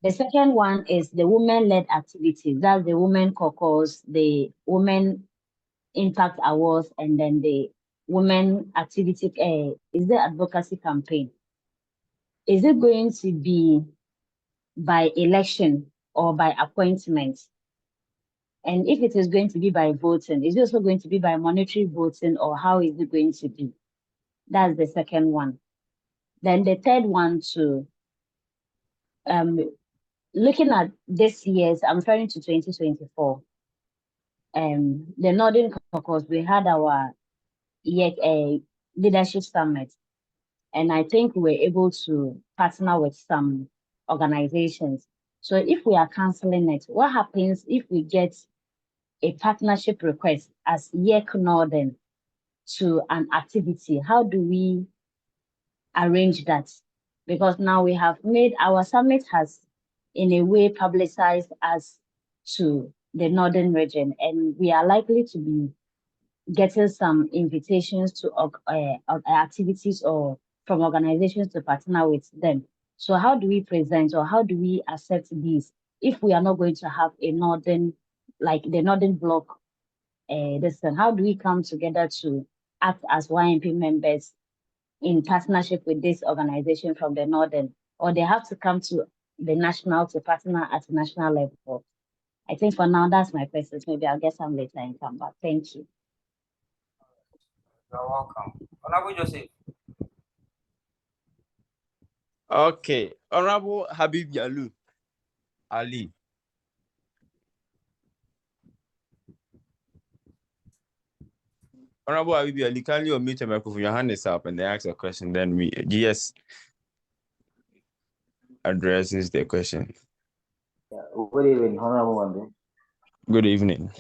The second one is the women-led activities. That's the women caucus, the women impact awards, and then the women activity, is the advocacy campaign. Is it going to be by election or by appointment? And if it is going to be by voting, is it also going to be by monetary voting, or how is it going to be? That's the second one. Then the third one too, looking at this year's, I'm referring to 2024, the Northern Caucus, we had our leadership summit. And I think we were able to partner with some organizations. So if we are canceling it, what happens if we get a partnership request as YEC Northern to an activity? How do we arrange that? Because now we have made our summit has in a way publicized us to the Northern region, and we are likely to be getting some invitations to activities or from organizations to partner with them. So how do we present or how do we accept these if we are not going to have a Northern, like the Northern Bloc, how do we come together to act as YMP members in partnership with this organization from the Northern, or they have to come to the national to partner at national level? I think for now, that's my questions. Maybe I'll get some later and come back. Thank you. You're welcome. Honorable Joseph. Okay, Honorable Habib Yalu Ali. Honorable Habib Ali, can you unmute your microphone? Your hand is up, and they ask a question. Then GS addresses the question. Good evening, Honorable Monday. Good evening.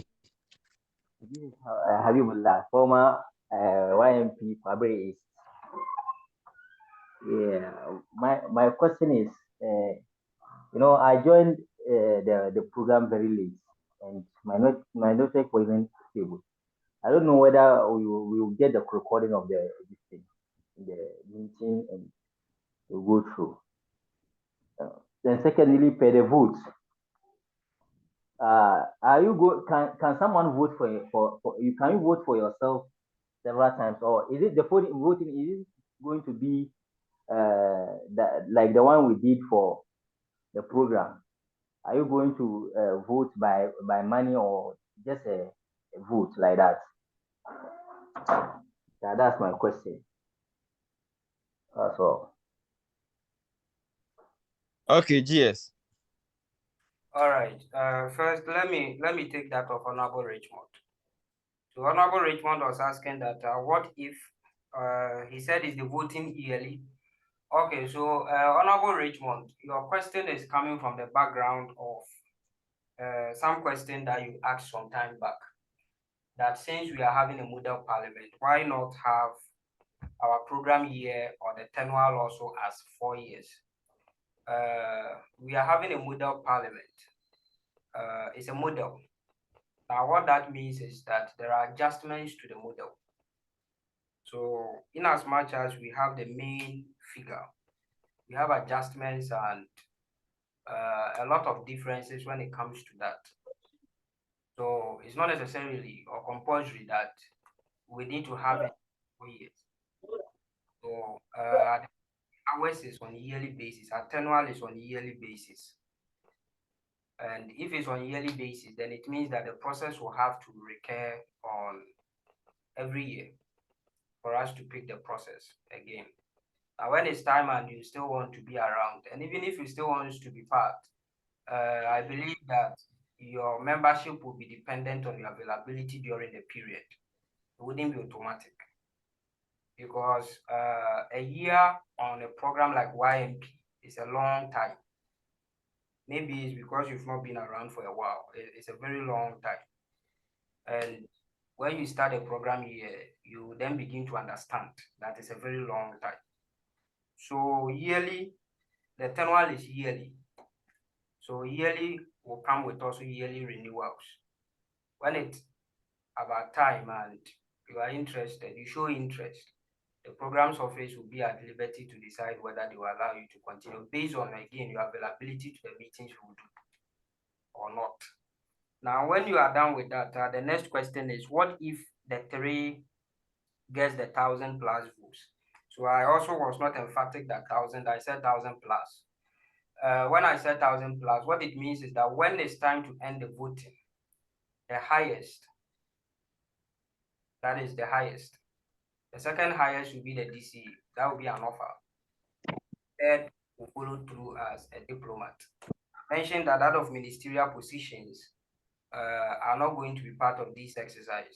This is Habibullah, former YMP Fabri East. Yeah, my question is, I joined the program very late, and my network wasn't stable. I don't know whether we will get the recording of the meeting and we'll go through. Then secondly, per the vote. Are you can someone vote for you? Can you vote for yourself several times, or is it the voting is it going to be like the one we did for the program? Are you going to vote by money or just a vote like that? That's my question. That's all. Okay, GS. All right. First, let me take that of Honorable Richmond. So Honorable Richmond was asking that what if he said is the voting yearly? Okay, so Honorable Richmond, your question is coming from the background of some question that you asked some time back. That since we are having a model parliament, why not have our program year or the tenure also as 4 years? We are having a model parliament. It's a model. Now, what that means is that there are adjustments to the model. So, in as much as we have the main figure, we have adjustments and a lot of differences when it comes to that. So, it's not necessarily or compulsory that we need to have it for years. So, ours is on a yearly basis. Our tenure is on a yearly basis. And if it's on a yearly basis, then it means that the process will have to recur on every year for us to pick the process again. Now, when it's time and you still want to be around, and even if you still want us to be part, I believe that your membership will be dependent on your availability during the period. It wouldn't be automatic. Because a year on a program like YMP is a long time. Maybe it's because you've not been around for a while. It's a very long time. And when you start a program here, you then begin to understand that it's a very long time. So yearly, the tenure is yearly. So yearly will come with also yearly renewals. When it's about time and you are interested, you show interest, the program's office will be at liberty to decide whether they will allow you to continue based on, again, your availability to the meetings you will do or not. Now, when you are done with that, the next question is, what if the 3 gets the 1,000 plus votes? So I also was not emphatic that 1,000, I said 1,000 plus. When I said 1,000 plus, what it means is that when it's time to end the voting, the highest, that is the highest. The second highest will be the DCE. That will be an offer. Third will follow through as a diplomat. I mentioned that out of ministerial positions are not going to be part of this exercise.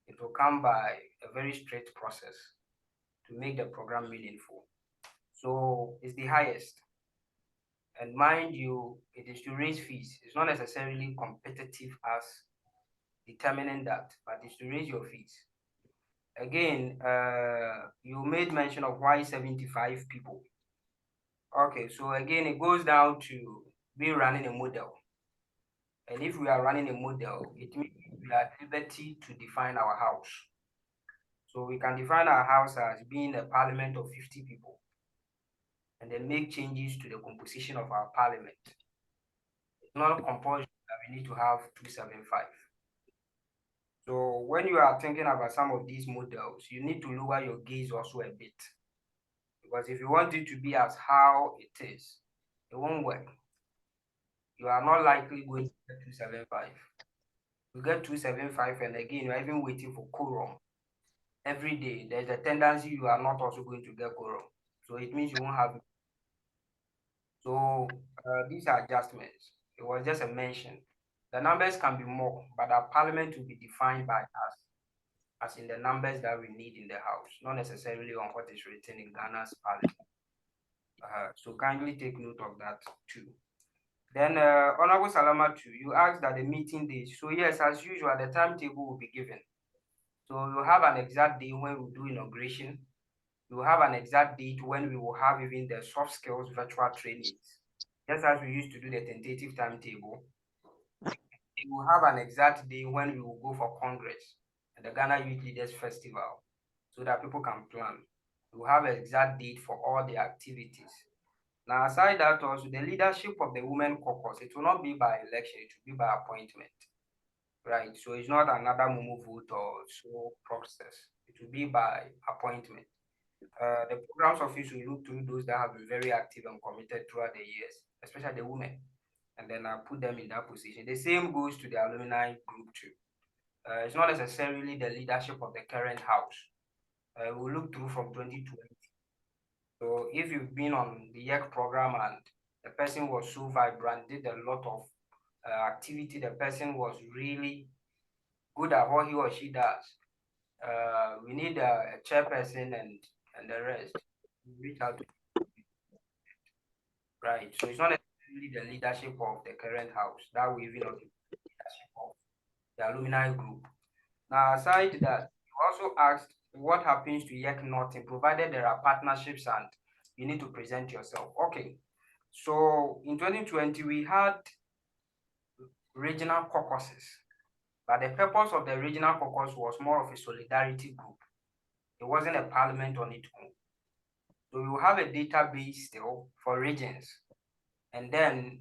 It will come by a very strict process to make the program meaningful. So it's the highest. And mind you, it is to raise fees. It's not necessarily competitive as determining that, but it's to raise your fees. Again, you made mention of why 75 people. Okay, so again, it goes down to we running a model. And if we are running a model, it means we are at liberty to define our house. So we can define our house as being a parliament of 50 people and then make changes to the composition of our parliament. It's not compulsory that we need to have 275. So when you are thinking about some of these models, you need to lower your gaze also a bit. Because if you want it to be as how it is, it won't work. You are not likely going to get 275. You get 275 and again, you're even waiting for quorum. Every day, there's a tendency you are not also going to get quorum. So it means you won't have. So these are adjustments. It was just a mention. The numbers can be more, but our parliament will be defined by us, as in the numbers that we need in the house, not necessarily on what is written in Ghana's parliament. So kindly take note of that too. Then Honorable Salama too, you asked that the meeting days. So yes, as usual, the timetable will be given. So you have an exact day when we do inauguration. You have an exact date when we will have even the soft skills virtual trainings. Just as we used to do the tentative timetable, we will have an exact day when we will go for Congress and the Ghana Youth Leaders Festival so that people can plan. We will have an exact date for all the activities. Now, aside that, also the leadership of the Women Caucus, it will not be by election, it will be by appointment, right? So it's not another Mumu vote or so process. It will be by appointment. The programs office will look through those that have been very active and committed throughout the years, especially the women, and then I'll put them in that position. The same goes to the alumni group too. It's not necessarily the leadership of the current house. We'll look through from 2020. So if you've been on the YEC program and the person was so vibrant, did a lot of activity, the person was really good at what he or she does, we need a chairperson and the rest. Reach out to, right? So it's not necessarily the leadership of the current house that we even occupy the leadership of the alumni group. Now, aside that, you also asked what happens to YEC Norton, provided there are partnerships and you need to present yourself. Okay, so in 2020, we had regional caucuses, but the purpose of the regional caucus was more of a solidarity group. It wasn't a parliament on its own. So we will have a database still for regions. And then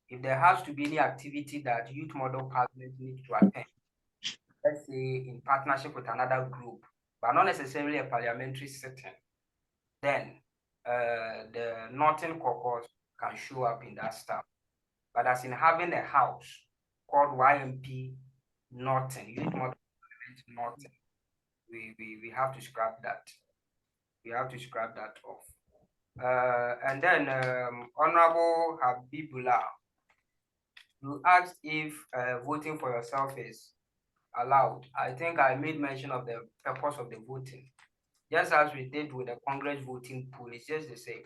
if there has to be any activity that Youth Model Parliament needs to attend, let's say in partnership with another group, but not necessarily a parliamentary sitting, then the Norton Caucus can show up in that stuff. But as in having a house called YMP Norton, Youth Model Parliament Norton, we have to scrap that. We have to scrap that off. And then Honorable Habibullah, you asked if voting for yourself is allowed. I think I made mention of the purpose of the voting. Just as we did with the Congress voting pool, it's just the same.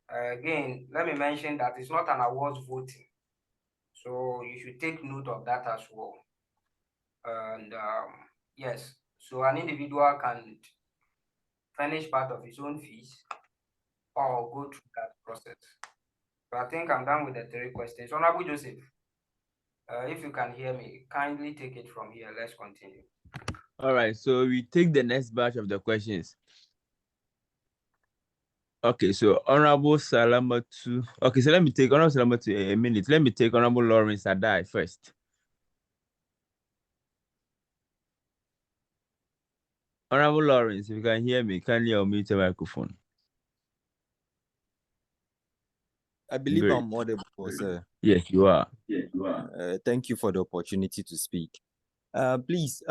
Again, let me mention that it's not an awards voting. So you should take note of that as well. And yes, so an individual can furnish part of his own fees or go through that process. So I think I'm done with the 3 questions. Honorable Joseph, if you can hear me, kindly take it from here. Let's continue. All right, so we take the next batch of the questions. Okay, so Honorable Salamatu. Okay, so let me take Honorable Salamatu a minute. Let me take Honorable Lawrence Adai first. Honorable Lawrence, if you can hear me, kindly unmute your microphone. I believe Great. I'm audible, sir. Yes, you are. Thank you for the opportunity to speak. Please,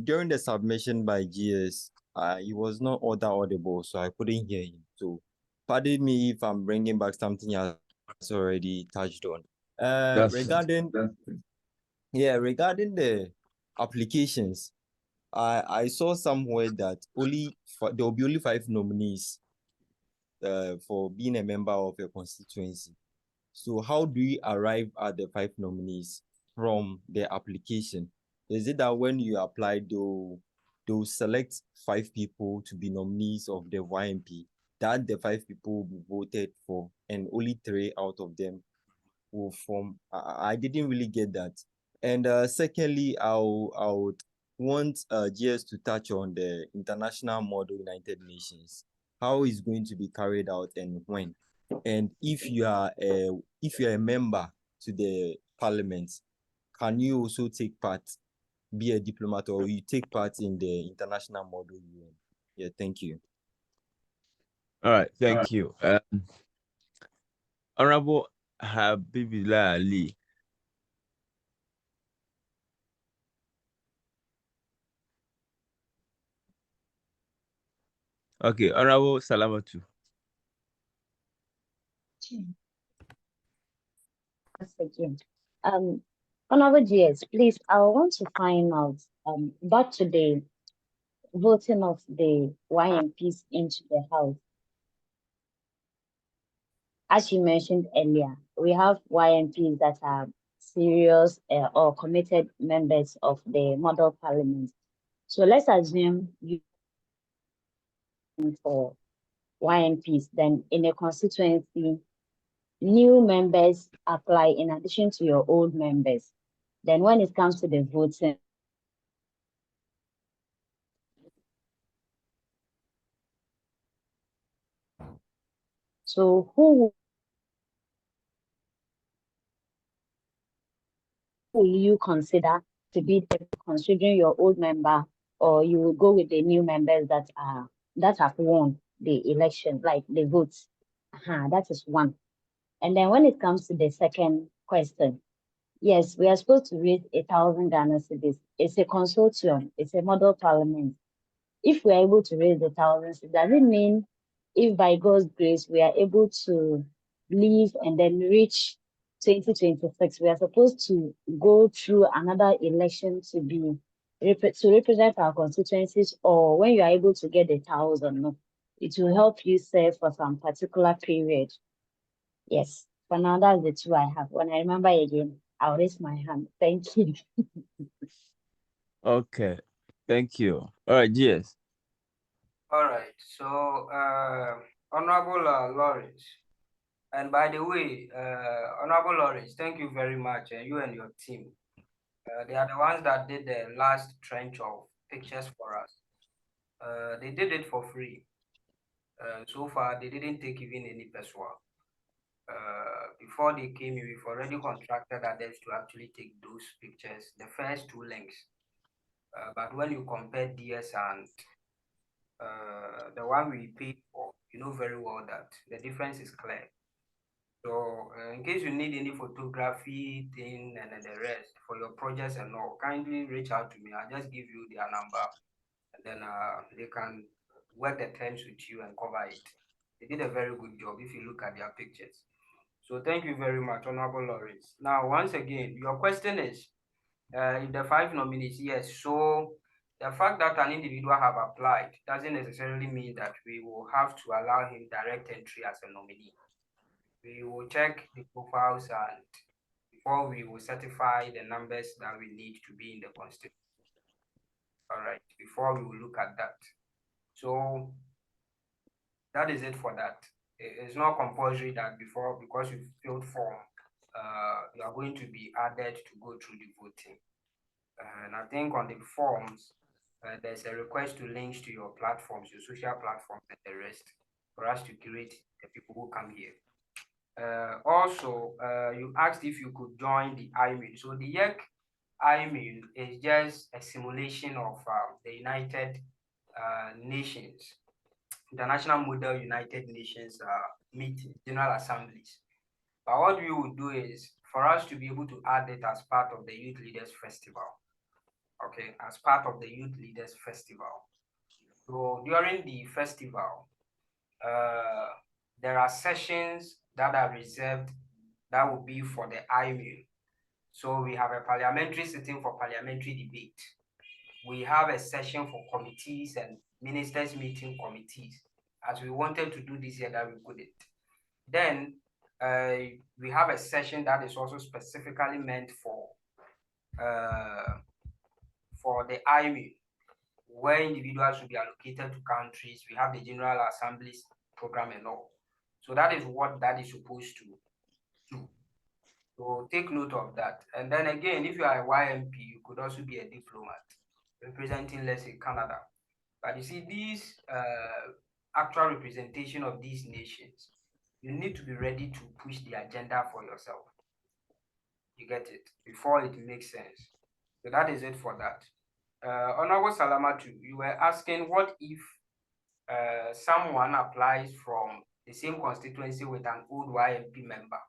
during the submission by GS, he was not audible, so I couldn't hear him. So pardon me if I'm bringing back something else already touched on. Regarding the applications, I saw somewhere that there will be only 5 nominees for being a member of a constituency. So how do you arrive at the 5 nominees from the application? Is it that when you apply, they'll select 5 people to be nominees of the YMP, that the 5 people will be voted for, and only 3 out of them will form? I didn't really get that. And secondly, I would want GS to touch on the International Model United Nations. How is going to be carried out and when? And if you are a member to the parliament, can you also take part, be a diplomat, or you take part in the International Model UN? Yeah, thank you. All right, thank you. Honorable Habibullah Ali. Okay, Honorable Salamatu. Once again. Honorable GS, please, I want to find out back to the voting of the YMPs into the House. As you mentioned earlier, we have YMPs that are serious or committed members of the model parliament. So let's assume you for YMPs, then in a constituency, new members apply in addition to your old members. Then when it comes to the voting, so who will you consider to be considering your old member, or you will go with the new members that have won the election, like the votes? That is one. And then when it comes to the second question, yes, we are supposed to raise 1,000 Ghana cedis. It's a consortium. It's a model parliament. If we are able to raise 1,000, does it mean if by God's grace we are able to leave and then reach 2026, we are supposed to go through another election to represent our constituencies, or when you are able to get 1,000, no, it will help you serve for some particular period? Yes, for now, that's the two I have. When I remember again, I'll raise my hand. Thank you. Okay, thank you. All right, GS. All right. So, Honorable Lawrence, and by the way, Honorable Lawrence, thank you very much, you and your team. They are the ones that did the last trench of pictures for us. They did it for free. So far, they didn't take even any personal. Before they came in, we've already contracted others to actually take those pictures, the first 2 links. But when you compare DS and the one we paid for, you know very well that the difference is clear. So in case you need any photography thing and the rest for your projects and all, kindly reach out to me. I'll just give you their number, and then they can work the terms with you and cover it. They did a very good job if you look at their pictures. So thank you very much, Honorable Lawrence. Now, once again, your question is, if the 5 nominees, yes. So the fact that an individual have applied doesn't necessarily mean that we will have to allow him direct entry as a nominee. We will check the profiles, and before we will certify the numbers that we need to be in the constitution. All right, before we will look at that. So that is it for that. It's not compulsory that because you filled form, you are going to be added to go through the voting. And I think on the forms, there's a request to links to your platforms, your social platforms, and the rest, for us to curate the people who come here. Also, you asked if you could join the IMUN. So the YEC IMUN is just a simulation of the United Nations, International Model United Nations meeting, General Assemblies. But what we would do is, for us to be able to add it as part of the Youth Leaders Festival, okay, as part of the Youth Leaders Festival. So during the festival, there are sessions that are reserved that will be for the IMUN. So we have a parliamentary sitting for parliamentary debate. we have a session for committees and ministers meeting committees, as we wanted to do this year that we couldn't. Then we have a session that is also specifically meant for the IMU, where individuals should be allocated to countries. We have the General Assembly's program and all. So that is what that is supposed to do. So take note of that. And then again, if you are a YMP, you could also be a diplomat representing, let's say, Canada. But you see, these actual representation of these nations, you need to be ready to push the agenda for yourself. You get it? Before it makes sense. So that is it for that. Honorable Salamatu, you were asking what if someone applies from the same constituency with an old YMP member,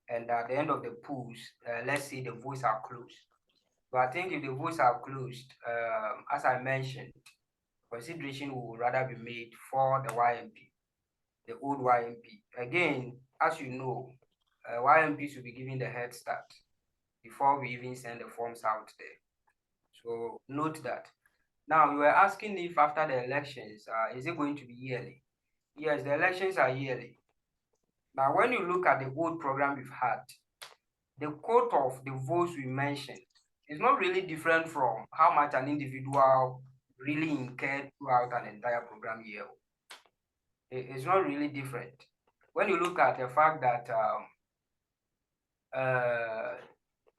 and at the end of the polls, let's say the votes are closed. So I think if the votes are closed, as I mentioned, consideration will rather be made for the YMP, the old YMP. Again, as you know, YMPs will be given the head start before we even send the forms out there. So note that. Now, you were asking if after the elections, is it going to be yearly? Yes, the elections are yearly. Now, when you look at the old program we've had, the quote of the votes we mentioned is not really different from how much an individual really incurred throughout an entire program year. It's not really different. When you look at the fact that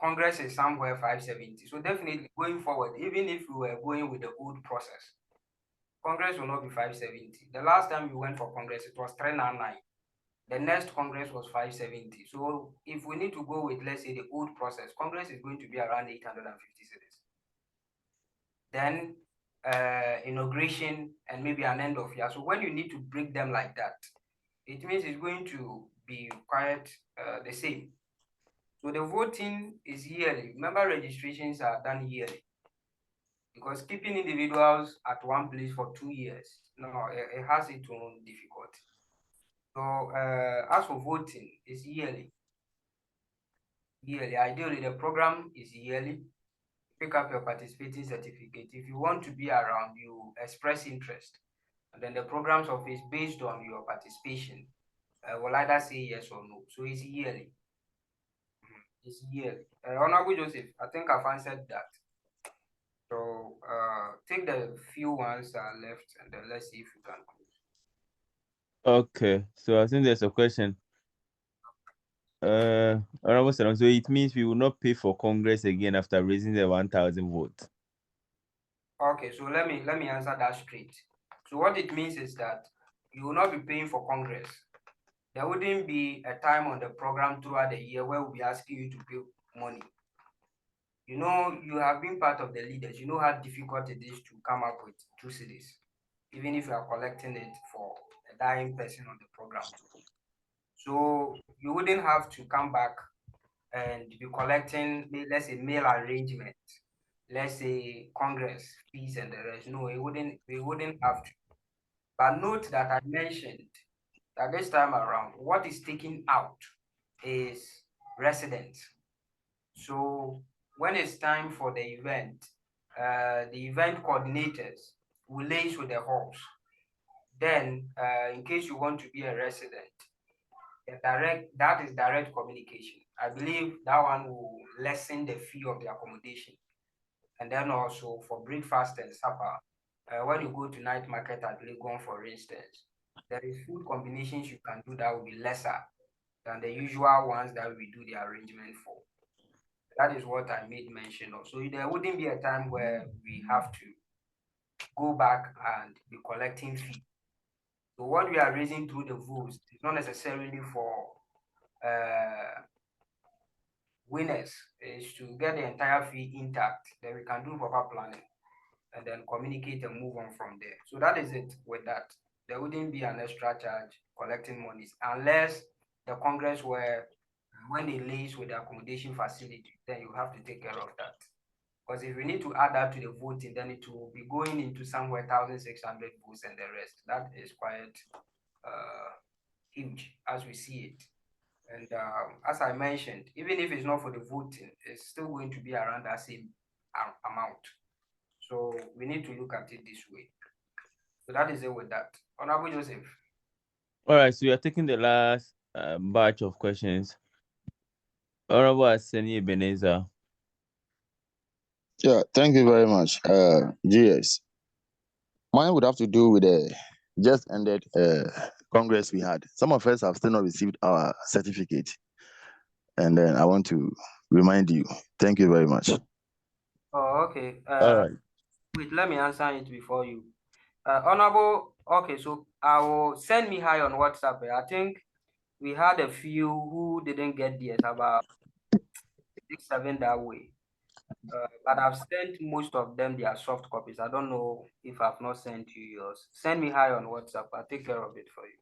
Congress is somewhere 570, so definitely going forward, even if we were going with the old process, Congress will not be 570. The last time we went for Congress, it was 399. The next Congress was 570. So if we need to go with, let's say, the old process, Congress is going to be around 850 cities. Then inauguration and maybe an end of year. So when you need to break them like that, it means it's going to be quite the same. So the voting is yearly. Member registrations are done yearly. Because keeping individuals at one place for 2 years, no, it has its own difficulty. So as for voting, it's yearly. Yearly. Ideally, the program is yearly. Pick up your participating certificate. If you want to be around, you express interest. And then the program's office, based on your participation, will either say yes or no. So it's yearly. It's yearly. Honorable Joseph, I think I've answered that. So take the few ones that are left and then let's see if we can close. Okay, so I think there's a question. Honorable Salam, so it means we will not pay for Congress again after raising the 1,000 votes. Okay, so let me answer that straight. So what it means is that you will not be paying for Congress. There wouldn't be a time on the program throughout the year where we'll be asking you to pay money. You know, you have been part of the leaders. You know how difficult it is to come up with 2 cedis, even if you are collecting it for a dying person on the program. So you wouldn't have to come back and be collecting, let's say, mail arrangement, let's say Congress fees and the rest. No, we wouldn't have to. But note that I mentioned that this time around, what is taken out is residents. So when it's time for the event coordinators will liaise with the halls. Then, in case you want to be a resident, that is direct communication. I believe that one will lessen the fee of the accommodation. And then also for breakfast and supper, when you go to night market at Legon, for instance, there is food combinations you can do that will be lesser than the usual ones that we do the arrangement for. That is what I made mention of. So there wouldn't be a time where we have to go back and be collecting fees. So what we are raising through the votes is not necessarily for winners, is to get the entire fee intact. Then we can do proper planning and then communicate and move on from there. So that is it with that. There wouldn't be an extra charge collecting monies unless the Congress were, when they liaise with the accommodation facility, then you have to take care of that. Because if we need to add that to the voting, then it will be going into somewhere 1,600 votes and the rest. That is quite huge as we see it. And as I mentioned, even if it's not for the voting, it's still going to be around that same amount. So we need to look at it this way. So that is it with that. Honorable Joseph. All right, so we are taking the last batch of questions. Honorable Aseni Ebenezer. Yeah, thank you very much. GS. Mine would have to do with the just ended Congress we had. Some of us have still not received our certificate. And then I want to remind you. Thank you very much. Oh, okay. All right. Wait, let me answer it before you. Honorable, okay, so I will send me hi on WhatsApp. I think we had a few who didn't get theirs, about 6, 7 that way. But I've sent most of them their soft copies. I don't know if I've not sent you yours. Send me hi on WhatsApp. I'll take care of it for you.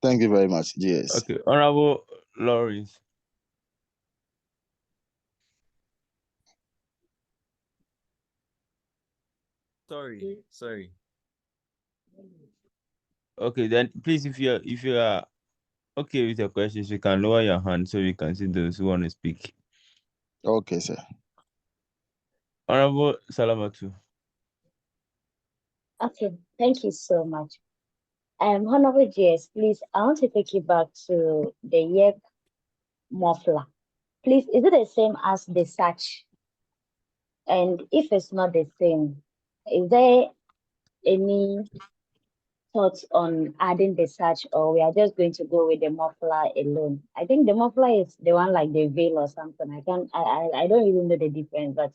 Thank you very much, GS. Okay, Honorable Lawrence. Sorry. Okay, then please, if you are okay with your questions, you can lower your hand so we can see those who want to speak. Okay, sir. Honorable Salamatu. Okay, thank you so much. Honorable GS, please, I want to take you back to the YEP muffler. Please, is it the same as the SACH? And if it's not the same, is there any thoughts on adding the SACH, or we are just going to go with the muffler alone? I think the muffler is the one like the veil or something. I don't even know the difference, but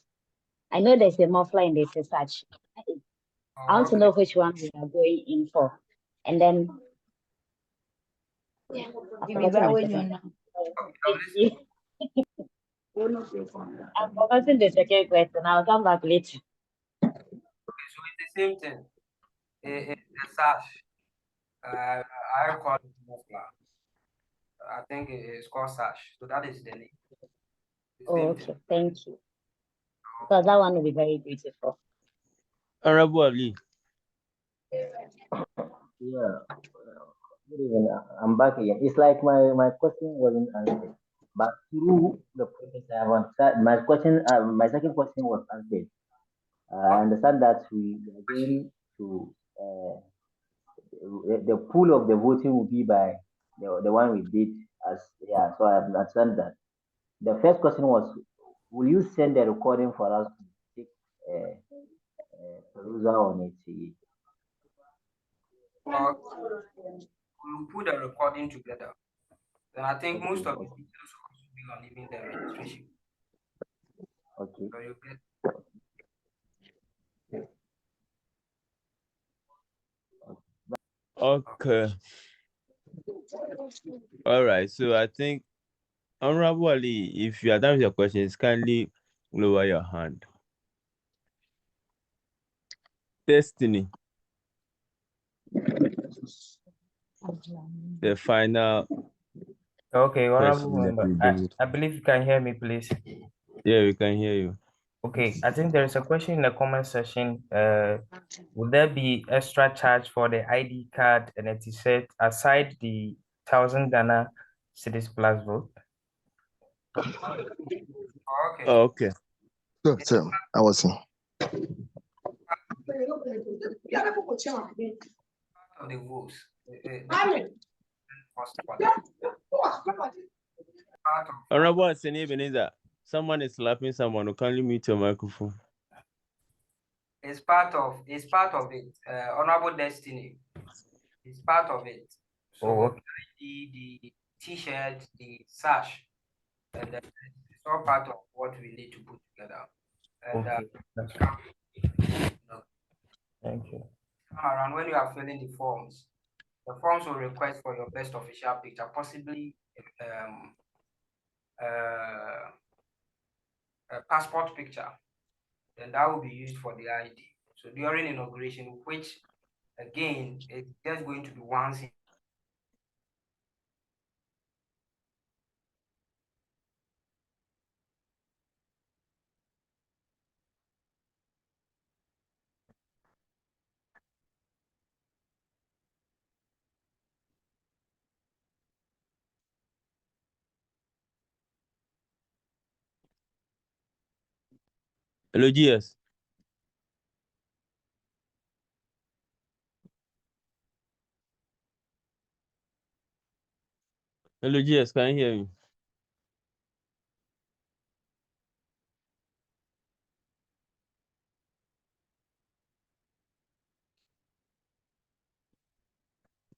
I know there's a muffler and there's a SACH. I want to know which one we are going in for. And then I've forgotten my second. Thank you. I've forgotten the second question. I'll come back later. Okay, so it's the same thing. It's the sash. I call it muffler. I think it's called sash. So that is the name. The Oh, same okay. thing. Thank you. Because that one will be very beautiful. Honorable Ali. Yeah. Good evening. I'm back again. It's like my question wasn't answered, but through the process I have answered my question. My second question was answered. I understand that we are going to the pool of the voting will be by the one we did as yeah. So I understand that. The first question was, will you send the recording for us to take perusal on it? We'll put the recording together. Then I think most of the details will be on even the registration. Okay. So you get Okay. All right. So I think, Honorable Ali, if you are done with your questions, kindly lower your hand. Destiny. The final. okay, honorable question that member. we do. I believe you can hear me, please. Yeah, we can hear you. Okay, I think there is a question in the comment section. Would there be extra charge for the ID card and it is set aside the 1,000 Ghana cedis plus vote? Okay. Oh, okay. Good, sir. I was in. Of the votes. Honorable Aseni Ebenezer, someone is slapping someone. Who kindly mute your microphone. It's part of it. Honorable Destiny. It's part of it. So the t-shirt, the sash, and then it's all part of what we need to put together. And Thank you. around when you are filling the forms will request for your best official picture, possibly a passport picture. Then that will be used for the ID. So during inauguration, which again is just going to be once in Hello, GS. Hello, GS, can you hear me?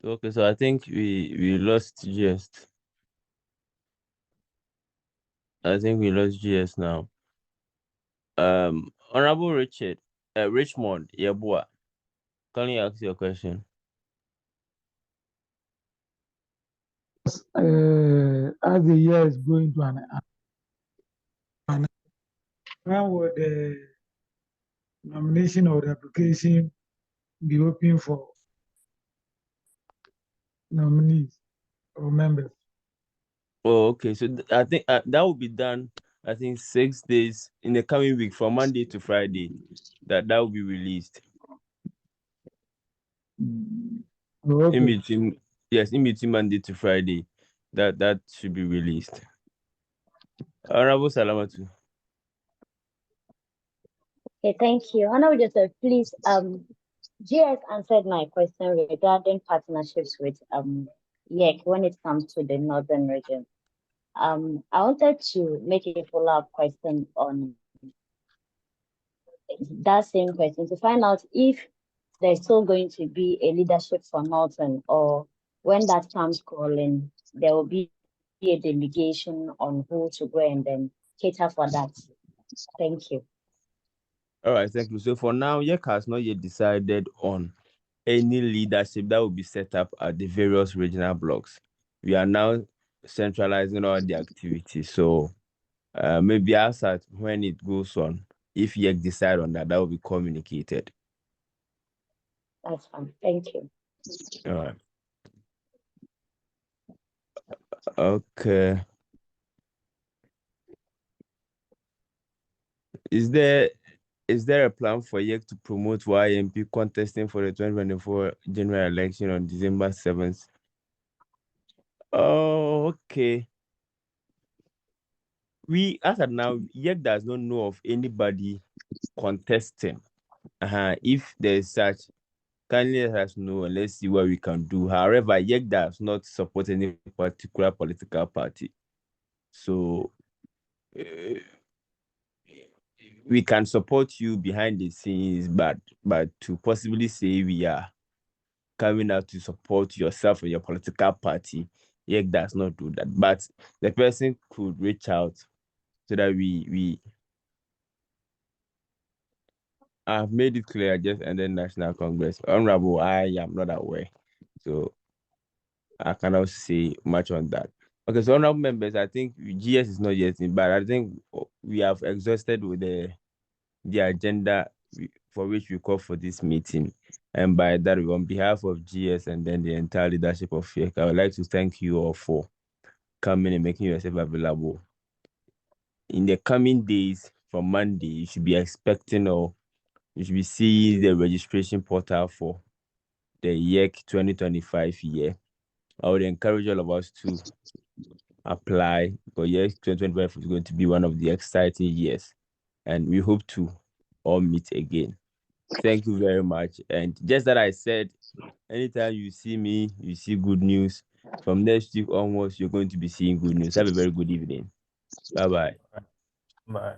Okay, so I think we lost GS. I think we lost GS now. Honorable Richmond, Yabua, can you ask your question? As the year is going to an end, when will the nomination or the application be open for nominees or members? Oh, okay. So I think that will be done. I think 6 days in the coming week, from Monday to Friday. That will be released. Okay. In between Monday to Friday, that should be released. Honorable Salamatu. Okay, thank you. Honorable Joseph, please, GS answered my question regarding partnerships with YEC when it comes to the northern region. I wanted to make a follow-up question on that same question to find out if there's still going to be a leadership for Northern, or when that comes calling, there will be a delegation on who to go and then cater for that. Thank you. All right, thank you. So for now, YEC has not yet decided on any leadership that will be set up at the various regional blocks. We are now centralizing all the activities. So maybe outside when it goes on, if YEC decide on that will be communicated. That's fine. Thank you. All right. Okay. Is there a plan for YEC to promote YMP contesting for the 2024 general election on December 7th? Oh, okay. We, as of now, YEC does not know of anybody contesting. If there is such, kindly let us know and let's see what we can do. However, YEC does not support any particular political party. So we can support you behind the scenes, but to possibly say we are coming out to support yourself and your political party, YEC does not do that. But the person could reach out so that we I've made it clear I just ended National Congress. Honorable, I am not aware. So I cannot say much on that. Okay, so honorable members, I think GS is not yet in, but I think we have exhausted with the agenda for which we call for this meeting. And by that, on behalf of GS and then the entire leadership of YEC, I would like to thank you all for coming and making yourself available. In the coming days, from Monday, you should be expecting or you should be seeing the registration portal for the YEC 2025 year. I would encourage all of us to apply, because YEC 2025 is going to be one of the exciting years, and we hope to all meet again. Thank you very much. And just that I said, anytime you see me, you see good news. From next week onwards, you're going to be seeing good news. Have a very good evening. Bye-bye. Bye.